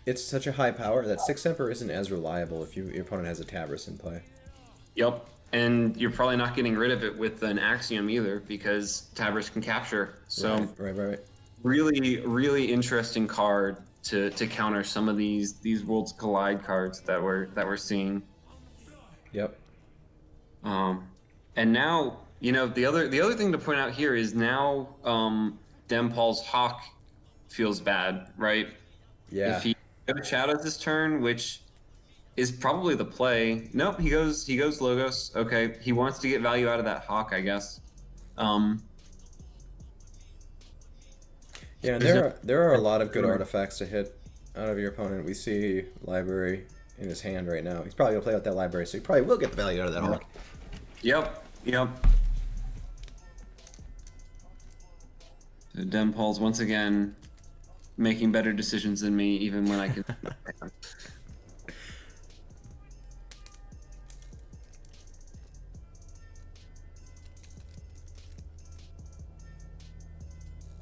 it's such a high power, that 6 Emperor isn't as reliable if your opponent has a Tabris in play. Yep. And you're probably not getting rid of it with an Axiom either, because Tabris can capture. So Right. really interesting card to counter some of these Worlds Collide cards that we're seeing. Yep. And now, you know, the other thing to point out here is now DamPauls Hawk feels bad, right? Yeah. If he shadows this turn, which is probably the play. Nope, he goes Logos. Okay, he wants to get value out of that Hawk, I guess. Yeah, and there are a lot of good artifacts to hit out of your opponent. We see Library in his hand right now. He's probably gonna play out that Library, so he probably will get the value out of that Hawk. Yep. So DamPauls once again making better decisions than me, even when I can.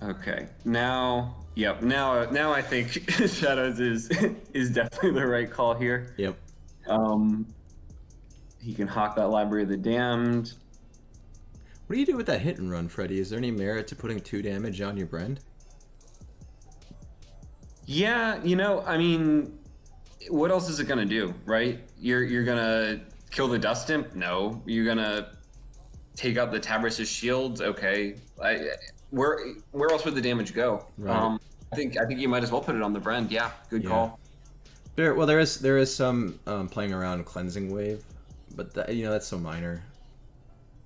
Okay. Now I think Shadows is definitely the right call here. Yep. He can hawk that Library of the Damned. What do you do with that hit and run, Freddy? Is there any merit to putting 2 damage on your Brend? Yeah, you know, I mean, what else is it gonna do, right? You're gonna kill the Dust Imp? No. You're gonna take out the Tabris' shields? Okay. Where else would the damage go? Right. I think you might as well put it on the Brend. Yeah, good call. There is some playing around Cleansing Wave, but that's so minor.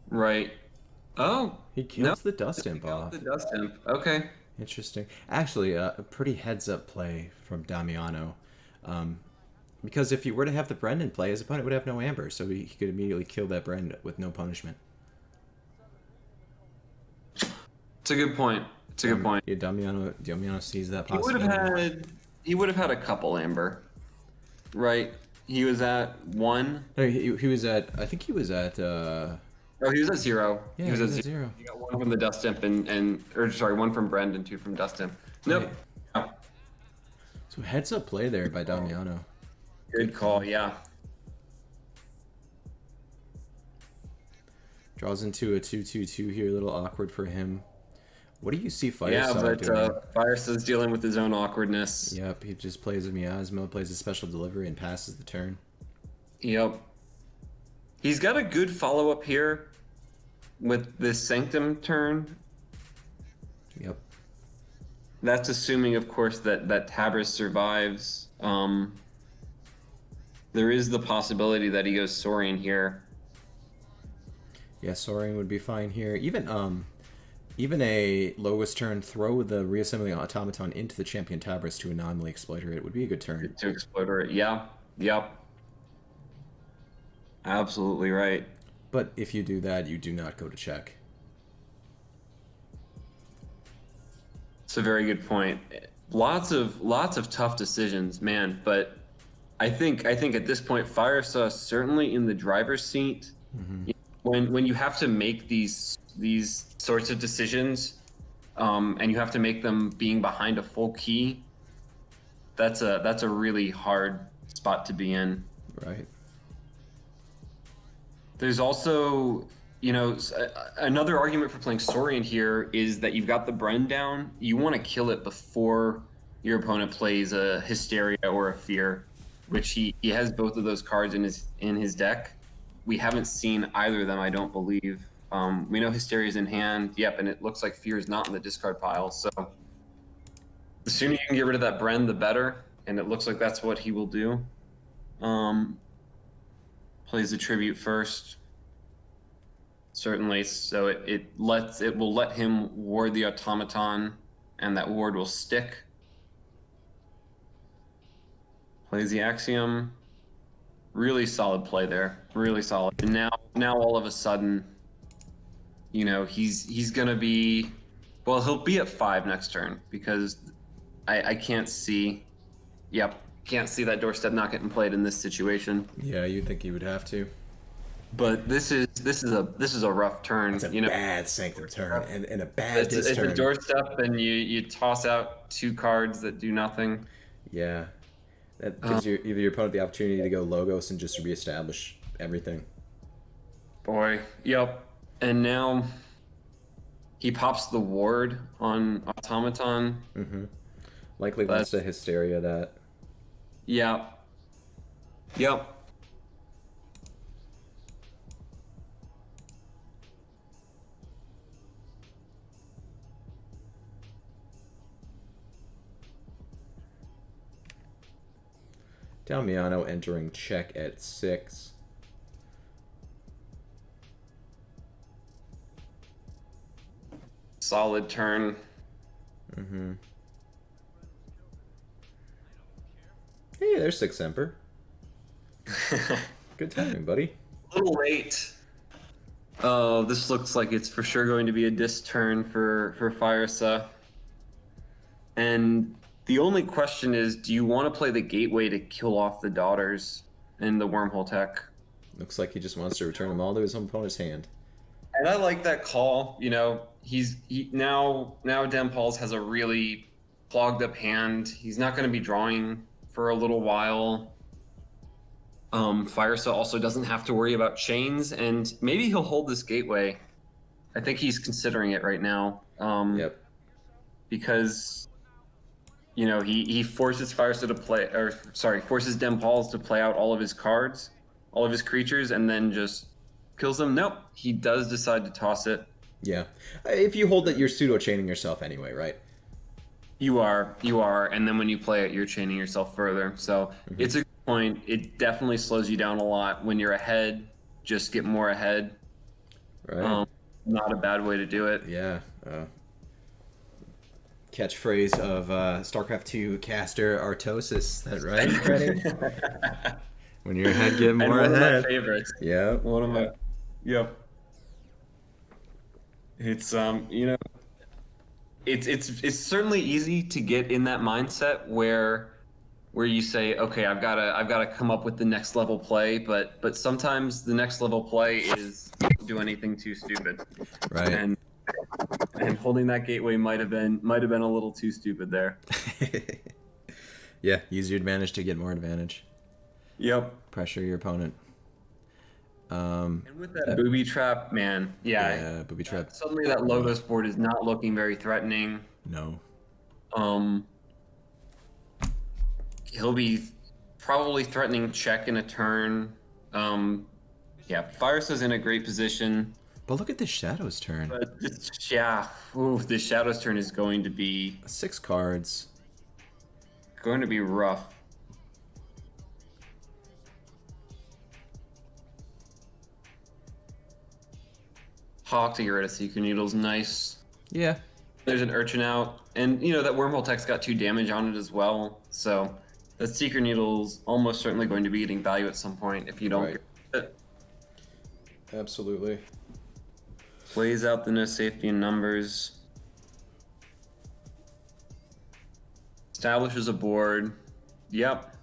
Right. Oh, He kills the Dust Imp off. the Dust Imp. Okay. Interesting. Actually, a pretty heads-up play from Damiano. Because if he were to have the Brend in play, his opponent would have no Amber, so he could immediately kill that Brend with no punishment. It's a good point. Yeah, Damiano sees that possibility. He would have had a couple Amber, right? He was at 1. No, he was at. I think he was at. Oh, he was at 0. Yeah, he was at 0. He got 1 from the Dust Imp or sorry, 1 from Brend and 2 from Dust Imp. Nope. Right. So heads up play there by Damiano. Good call. Yeah. Draws into a 2/2/2 here, a little awkward for him. What do you see Firesa Yeah, but doing? Firesa's dealing with his own awkwardness. Yep, he just plays a Miasma, plays a special delivery, and passes the turn. Yep. He's got a good follow-up here with this Sanctum turn. Yep. That's assuming, of course, that Tabris survives. There is the possibility that he goes Saurian here. Yeah, Soaring would be fine here. Even a Logos turn, throw the reassembling automaton into the champion Tabris to anomaly exploiter it would be a good turn. To exploiter it, yeah. Yep. Absolutely right. But if you do that, you do not go to check. It's a very good point. Lots of tough decisions, man. But I think at this point, Firesa certainly in the driver's seat. Mm-hmm. When you have to make these these sorts of decisions, and you have to make them being behind a full key. That's a really hard spot to be in. Right. There's also, another argument for playing Saurian here is that you've got the Bren down. You want to kill it before your opponent plays a Hysteria or a Fear, which he has both of those cards in his deck. We haven't seen either of them, I don't believe. We know Hysteria's in hand, yep, and it looks like Fear is not in the discard pile. So the sooner you can get rid of that Bren, the better, and it looks like that's what he will do. Plays the Tribute first. Certainly, so it will let him ward the Automaton, and that ward will stick. Plays the Axiom. Really solid play there. Really solid. And now all of a sudden, he's gonna be, well, he'll be at 5 next turn because I can't see. Yep, can't see that doorstep not getting played in this situation. Yeah, you'd think he would have to. But this is a rough turn. It's a bad Sanctum turn and a bad it's turn. It's a doorstep, and you toss out 2 cards that do nothing. Yeah, that gives either your opponent the opportunity to go Logos and just reestablish everything. Boy, yep. And now he pops the ward on Automaton. Mm-hmm. Likely wants to Hysteria that. Yeah. Yep. Damiano entering check at 6. Solid turn. Mm-hmm. Hey, there's 6 Emperor. Good timing, buddy. A little late. Oh, this looks like it's for sure going to be a disc turn for Firesa. And the only question is, do you want to play the Gateway to kill off the Daughters in the Wormhole tech? Looks like he just wants to return them all to his opponent's hand. And I like that call. Now DamPauls has a really clogged up hand. He's not going to be drawing for a little while. Firesa also doesn't have to worry about chains, and maybe he'll hold this Gateway. I think he's considering it right now. Yep. Because he forces Firesa to play, forces DamPauls to play out all of his cards, all of his creatures, and then just kills them. Nope, he does decide to toss it. Yeah. If you hold it, you're pseudo-chaining yourself anyway, right? You are, and then when you play it, you're chaining yourself further. So It's a good point. It definitely slows you down a lot. When you're ahead, just get more ahead. Right. Not a bad way to do it. Yeah. Catchphrase of StarCraft 2 caster Artosis. Is that right, Freddy? When you're ahead, get more ahead. One of my favorites. Yeah. One of my. Yep. It's it's certainly easy to get in that mindset where you say, okay, I've got to come up with the next level play, but sometimes the next level play is do anything too stupid. Right. And holding that Gateway might have been a little too stupid there. Yeah, use your advantage to get more advantage. Yep. Pressure your opponent. And with that booby trap, man, yeah, booby trap. Suddenly that Logos board is not looking very threatening. No. He'll be probably threatening check in a turn. Firesa's in a great position. But look at the Shadows turn. But the Shadows turn is going to be 6 cards. Going to be rough. Hawk to get rid of Seeker Needles, nice. Yeah. There's an Urchin out, and that Wormhole tech's got 2 damage on it as well, so the Seeker Needle's almost certainly going to be getting value at some point if you don't get it. Absolutely. Plays out the no safety in numbers. Establishes a board. Yep.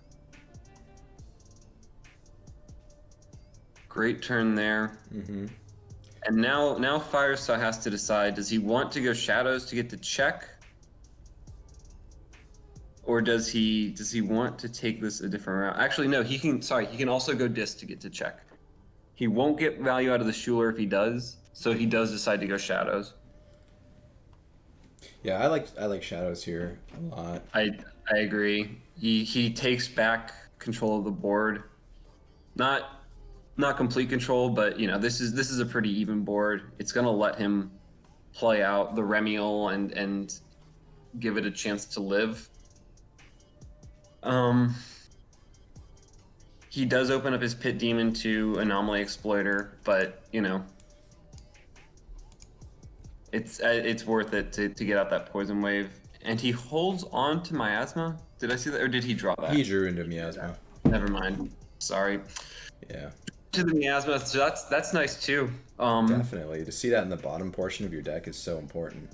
Great turn there. Mm-hmm. And now Firesa has to decide, does he want to go shadows to get to check? Or does he want to take this a different route? Actually, no, he can also go disc to get to check. He won't get value out of the Schuler if he does, so he does decide to go shadows. Yeah, I like shadows here a lot. I agree. He takes back control of the board. Not complete control, but this is a pretty even board. It's gonna let him play out the Remiel and give it a chance to live. He does open up his Pit Demon to Anomaly Exploiter, but it's worth it to get out that Poison Wave. And he holds on to Miasma. Did I see that, or did he draw that? He drew into Miasma. Never mind. Sorry. Yeah. To the Miasma, so that's nice too. Definitely. To see that in the bottom portion of your deck is so important.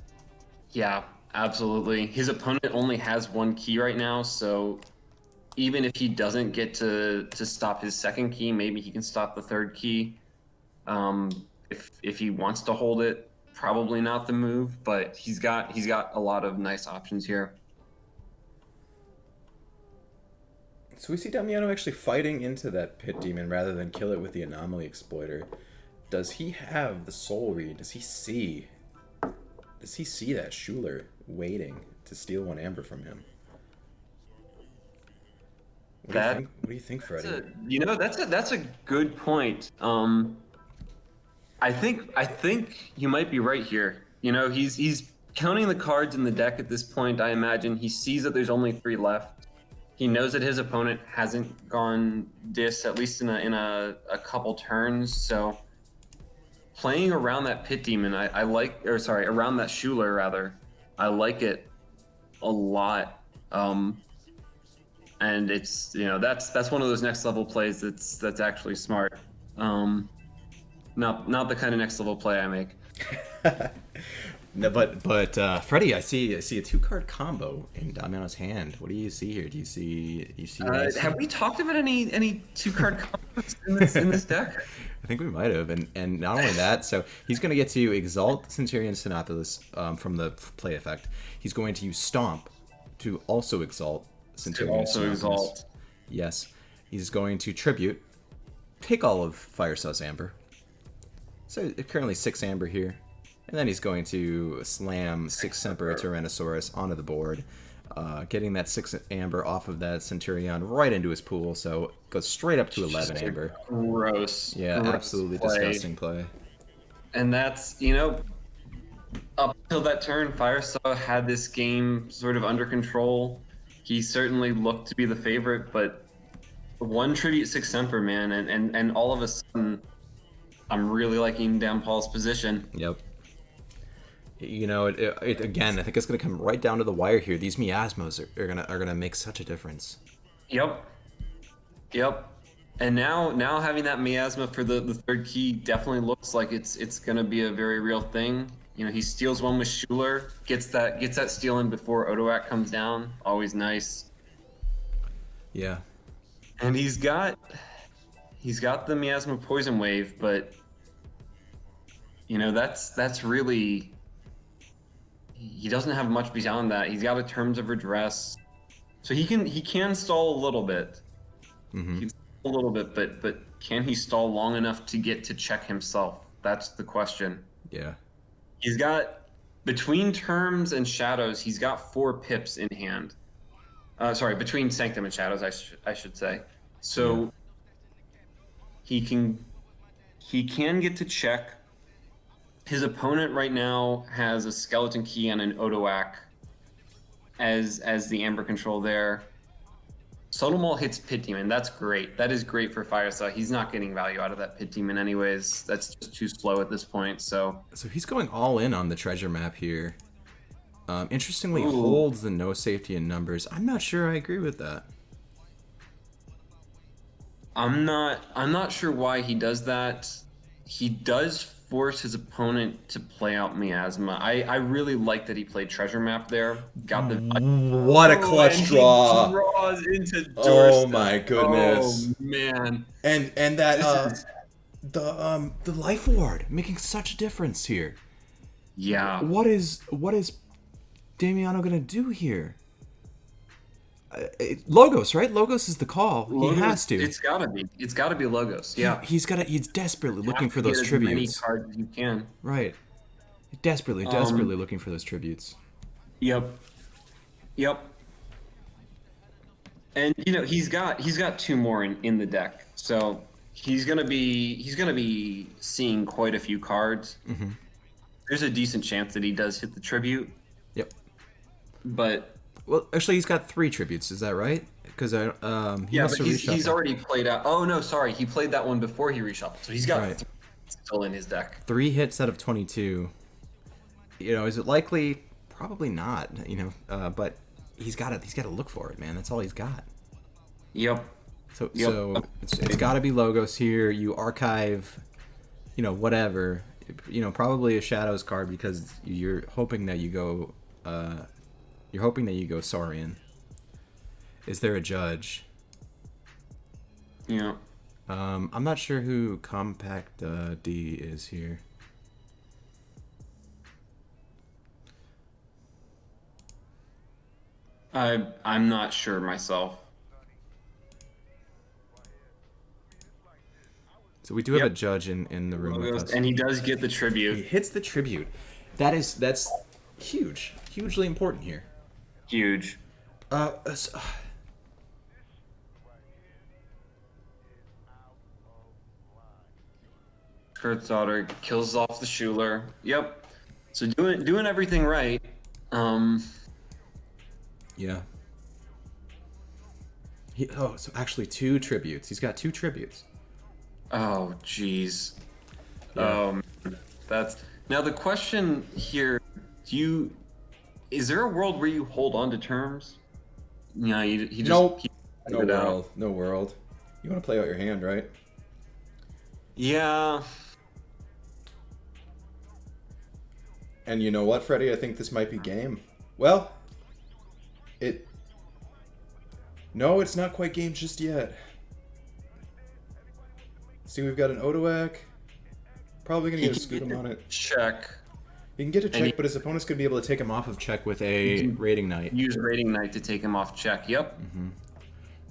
Yeah, absolutely. His opponent only has one key right now, so even if he doesn't get to stop his second key, maybe he can stop the third key. If he wants to hold it, probably not the move, but he's got a lot of nice options here. So we see Damiano actually fighting into that Pit Demon rather than kill it with the Anomaly Exploiter. Does he have the Soul Read? Does he see that Schuler waiting to steal one Amber from him? What do you think, Freddy? That's a good point. I think you might be right here. He's counting the cards in the deck at this point. I imagine he sees that there's only 3 left. He knows that his opponent hasn't gone dis, at least in a couple turns. So playing around that Pit Demon, around that Schuler rather, I like it a lot. And it's that's one of those next level plays that's actually smart. Not the kind of next level play I make. No, but Freddy, I see a 2-card combo in Damiano's hand. What do you see here? Do you see? Have we talked about any 2-card combos in this deck? I think we might have, and not only that, so he's going to get to Exalt Centurion Sinopulus from the play effect. He's going to use Stomp to also Exalt Centurion Sinopulus. Yes, he's going to Tribute, take all of Firesa's Amber. So currently 6 Amber here. And then he's going to slam 6 Semper Tyrannosaurus onto the board, getting that 6 Amber off of that Centurion right into his pool, so goes straight up to 11 Amber. Gross. Yeah, gross absolutely play. Disgusting play. And that's, up until that turn, Firesa had this game sort of under control. He certainly looked to be the favorite, but 1 Tribute 6 Semper, man, and all of a sudden, I'm really liking DamPauls' position. Yep. It again, I think it's going to come right down to the wire here. These miasmos are gonna make such a difference. Yep. And now having that miasma for the third key definitely looks like it's going to be a very real thing. He steals one with Schuler, gets that steal in before Odoak comes down. Always nice. Yeah. And he's got the miasma Poison Wave, but that's really, he doesn't have much beyond that. He's got a Terms of Redress, so he can stall a little bit. Mm-hmm. He can stall a little bit, but can he stall long enough to get to check himself? That's the question. Yeah. He's got, between Terms and Shadows, he's got 4 pips in hand. Between Sanctum and Shadows, I should say. So he can get to check. His opponent right now has a Skeleton Key and an Odoak as the Amber control there. Subtle Maul hits Pit Demon. That's great. That is great for Firesa. He's not getting value out of that Pit Demon anyways. That's just too slow at this point. So he's going all in on the treasure map here. Interestingly, Ooh. Holds the no safety in numbers. I'm not sure I agree with that. I'm not sure why he does that. He does force his opponent to play out Miasma. I really like that he played treasure map there. Got the what a clutch draw! He draws into Doorstep. Oh my goodness! Oh man! And that the life ward making such a difference here. Yeah. What is Damiano gonna do here? Logos, right? Logos is the call. Logos, he has to. It's gotta be. It's gotta be Logos. Yeah. He's desperately looking for Get those as many tributes. cards as you can. Right. Desperately looking for those tributes. Yep. Yep. And he's got 2 more in the deck, so he's gonna be seeing quite a few cards. Mm-hmm. There's a decent chance that he does hit the tribute. Yep. But well, actually, he's got 3 tributes. Is that right? Because he's already played out. Oh no, sorry, he played that one before he reshuffled, so he's got right. 3 still in his deck. 3 hits out of 22. Is it likely? Probably not. But he's got to look for it, man. That's all he's got. Yep. So it's got to be Logos here. You archive, whatever. Probably a Shadows card because you're hoping that you go. Saurian. Is there a judge? Yeah. I'm not sure who Compact D is here. I'm not sure myself. So we do have a judge in the room with us. And he does get the tribute. He hits the tribute. That's huge. Hugely important here. Huge. Kurt's daughter kills off the Schuler. Yep. So doing everything right. Yeah. So actually 2 tributes. He's got 2 tributes. Oh, jeez. Yeah. That's now the question here. Is there a world where you hold on to terms? Yeah, he just nope. No world. No world. You want to play out your hand, right? Yeah. And you know what, Freddy? I think this might be game. Well, no, it's not quite game just yet. See, we've got an Odoak. Probably going to get a Scootum on it. Check. He can get a check, but his opponent's going to be able to take him off of check with a Raiding Knight. Use Raiding Knight to take him off check. Yep. Mm-hmm.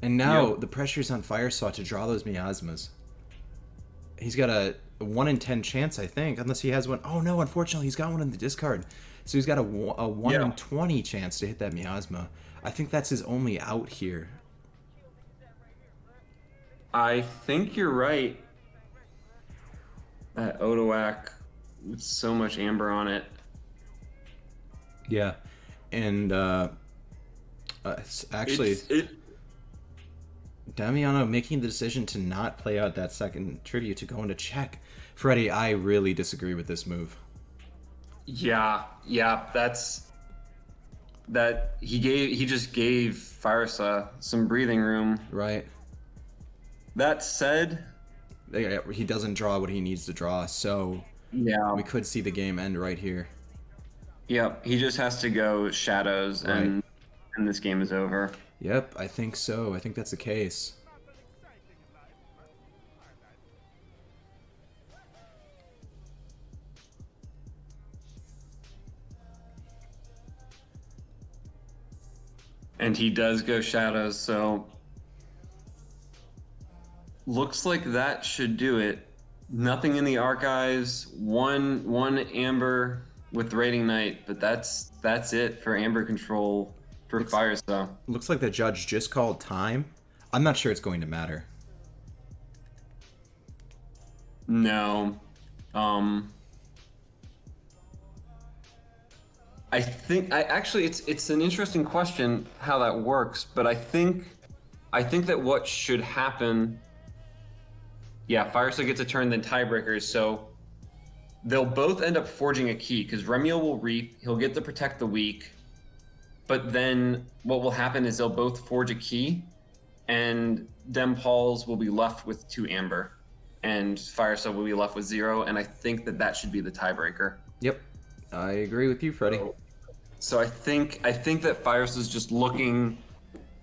And now the pressure's on Firesa to draw those miasmas. He's got a 1 in 10 chance, I think, unless he has one. Oh no, unfortunately, he's got one in the discard. So he's got a 1 in 20 chance to hit that miasma. I think that's his only out here. I think you're right. That Odoak with so much amber on it. Yeah. And actually, Damiano making the decision to not play out that second tribute to go into check. Freddy, I really disagree with this move. Yeah, he just gave Firesa some breathing room. Right. That said, he doesn't draw what he needs to draw, so we could see the game end right here. Yep, he just has to go Shadows, and this game is over. Yep, I think so. I think that's the case. And he does go Shadows, so looks like that should do it. Nothing in the archives. One Amber with Raiding Knight, but that's it for Amber control for Firesa. Looks like the judge just called time. I'm not sure it's going to matter. No. I think it's an interesting question how that works, but I think that what should happen. Yeah, Firesa gets a turn, then tiebreakers. So they'll both end up forging a key because Remio will reap. He'll get to protect the weak. But then what will happen is they'll both forge a key, and DamPauls will be left with 2 amber, and Firesa will be left with 0. And I think that should be the tiebreaker. Yep, I agree with you, Freddy. So I think that Firesa is just looking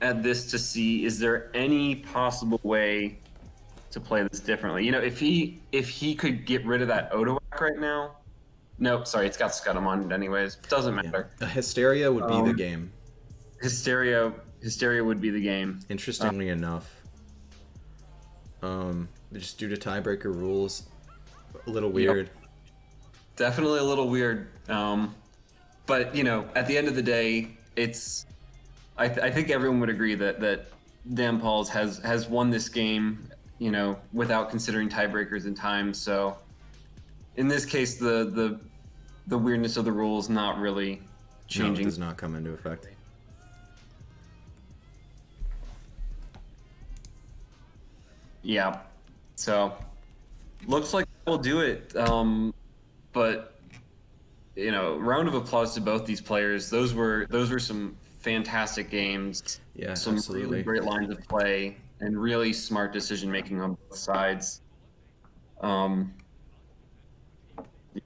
at this to see, is there any possible way to play this differently. You know, if he could get rid of that Odoac right now. Nope, sorry, it's got Scudam on it anyways. Doesn't Yeah. matter. A Hysteria would be the game. Hysteria would be the game. Interestingly enough, just due to tiebreaker rules, a little weird. Yep. Definitely a little weird. But you know, at the end of the day, it's. I think everyone would agree that DamPauls has won this game. You know, without considering tiebreakers in time. So, in this case, the weirdness of the rules not really changing. No, it does not come into effect. Yeah. So, looks like we'll do it. But you know, round of applause to both these players. Those were some fantastic games. Yeah, some absolutely. really great lines of play and really smart decision making on both sides. Yep,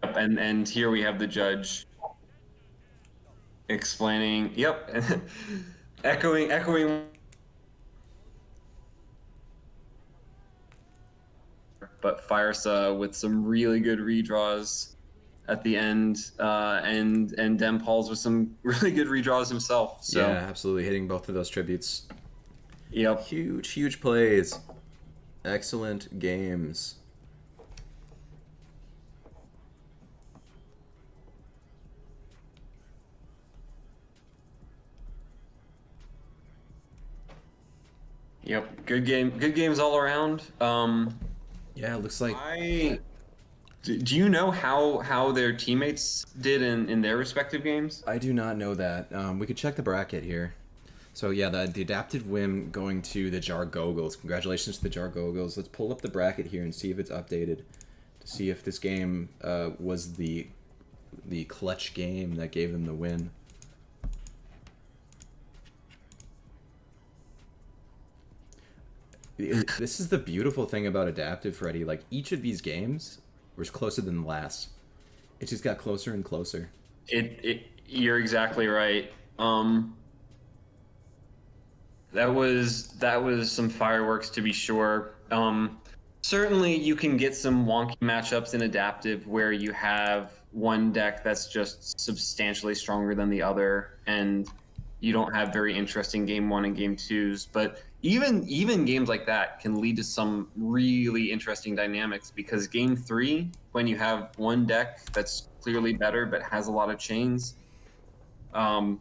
and here we have the judge explaining. Yep, echoing. But Firesa with some really good redraws at the end, and DamPauls with some really good redraws himself. So. Yeah, absolutely, hitting both of those tributes. Yep. Huge plays. Excellent games. Yep. Good games all around. Yeah, it looks like. Do you know how their teammates did in their respective games? I do not know that. We could check the bracket here. So yeah, the adaptive whim going to the Jargogles. Congratulations to the Jargogles. Let's pull up the bracket here and see if it's updated. To see if this game was the clutch game that gave them the win. This is the beautiful thing about adaptive, Freddy. Like, each of these games was closer than the last. It just got closer and closer. You're exactly right. That was some fireworks, to be sure. Certainly you can get some wonky matchups in adaptive where you have one deck that's just substantially stronger than the other, and you don't have very interesting game 1 and game 2s. But even games like that can lead to some really interesting dynamics, because game 3, when you have one deck that's clearly better but has a lot of chains,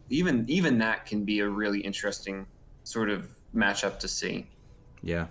even that can be a really interesting sort of matchup to see. Yeah,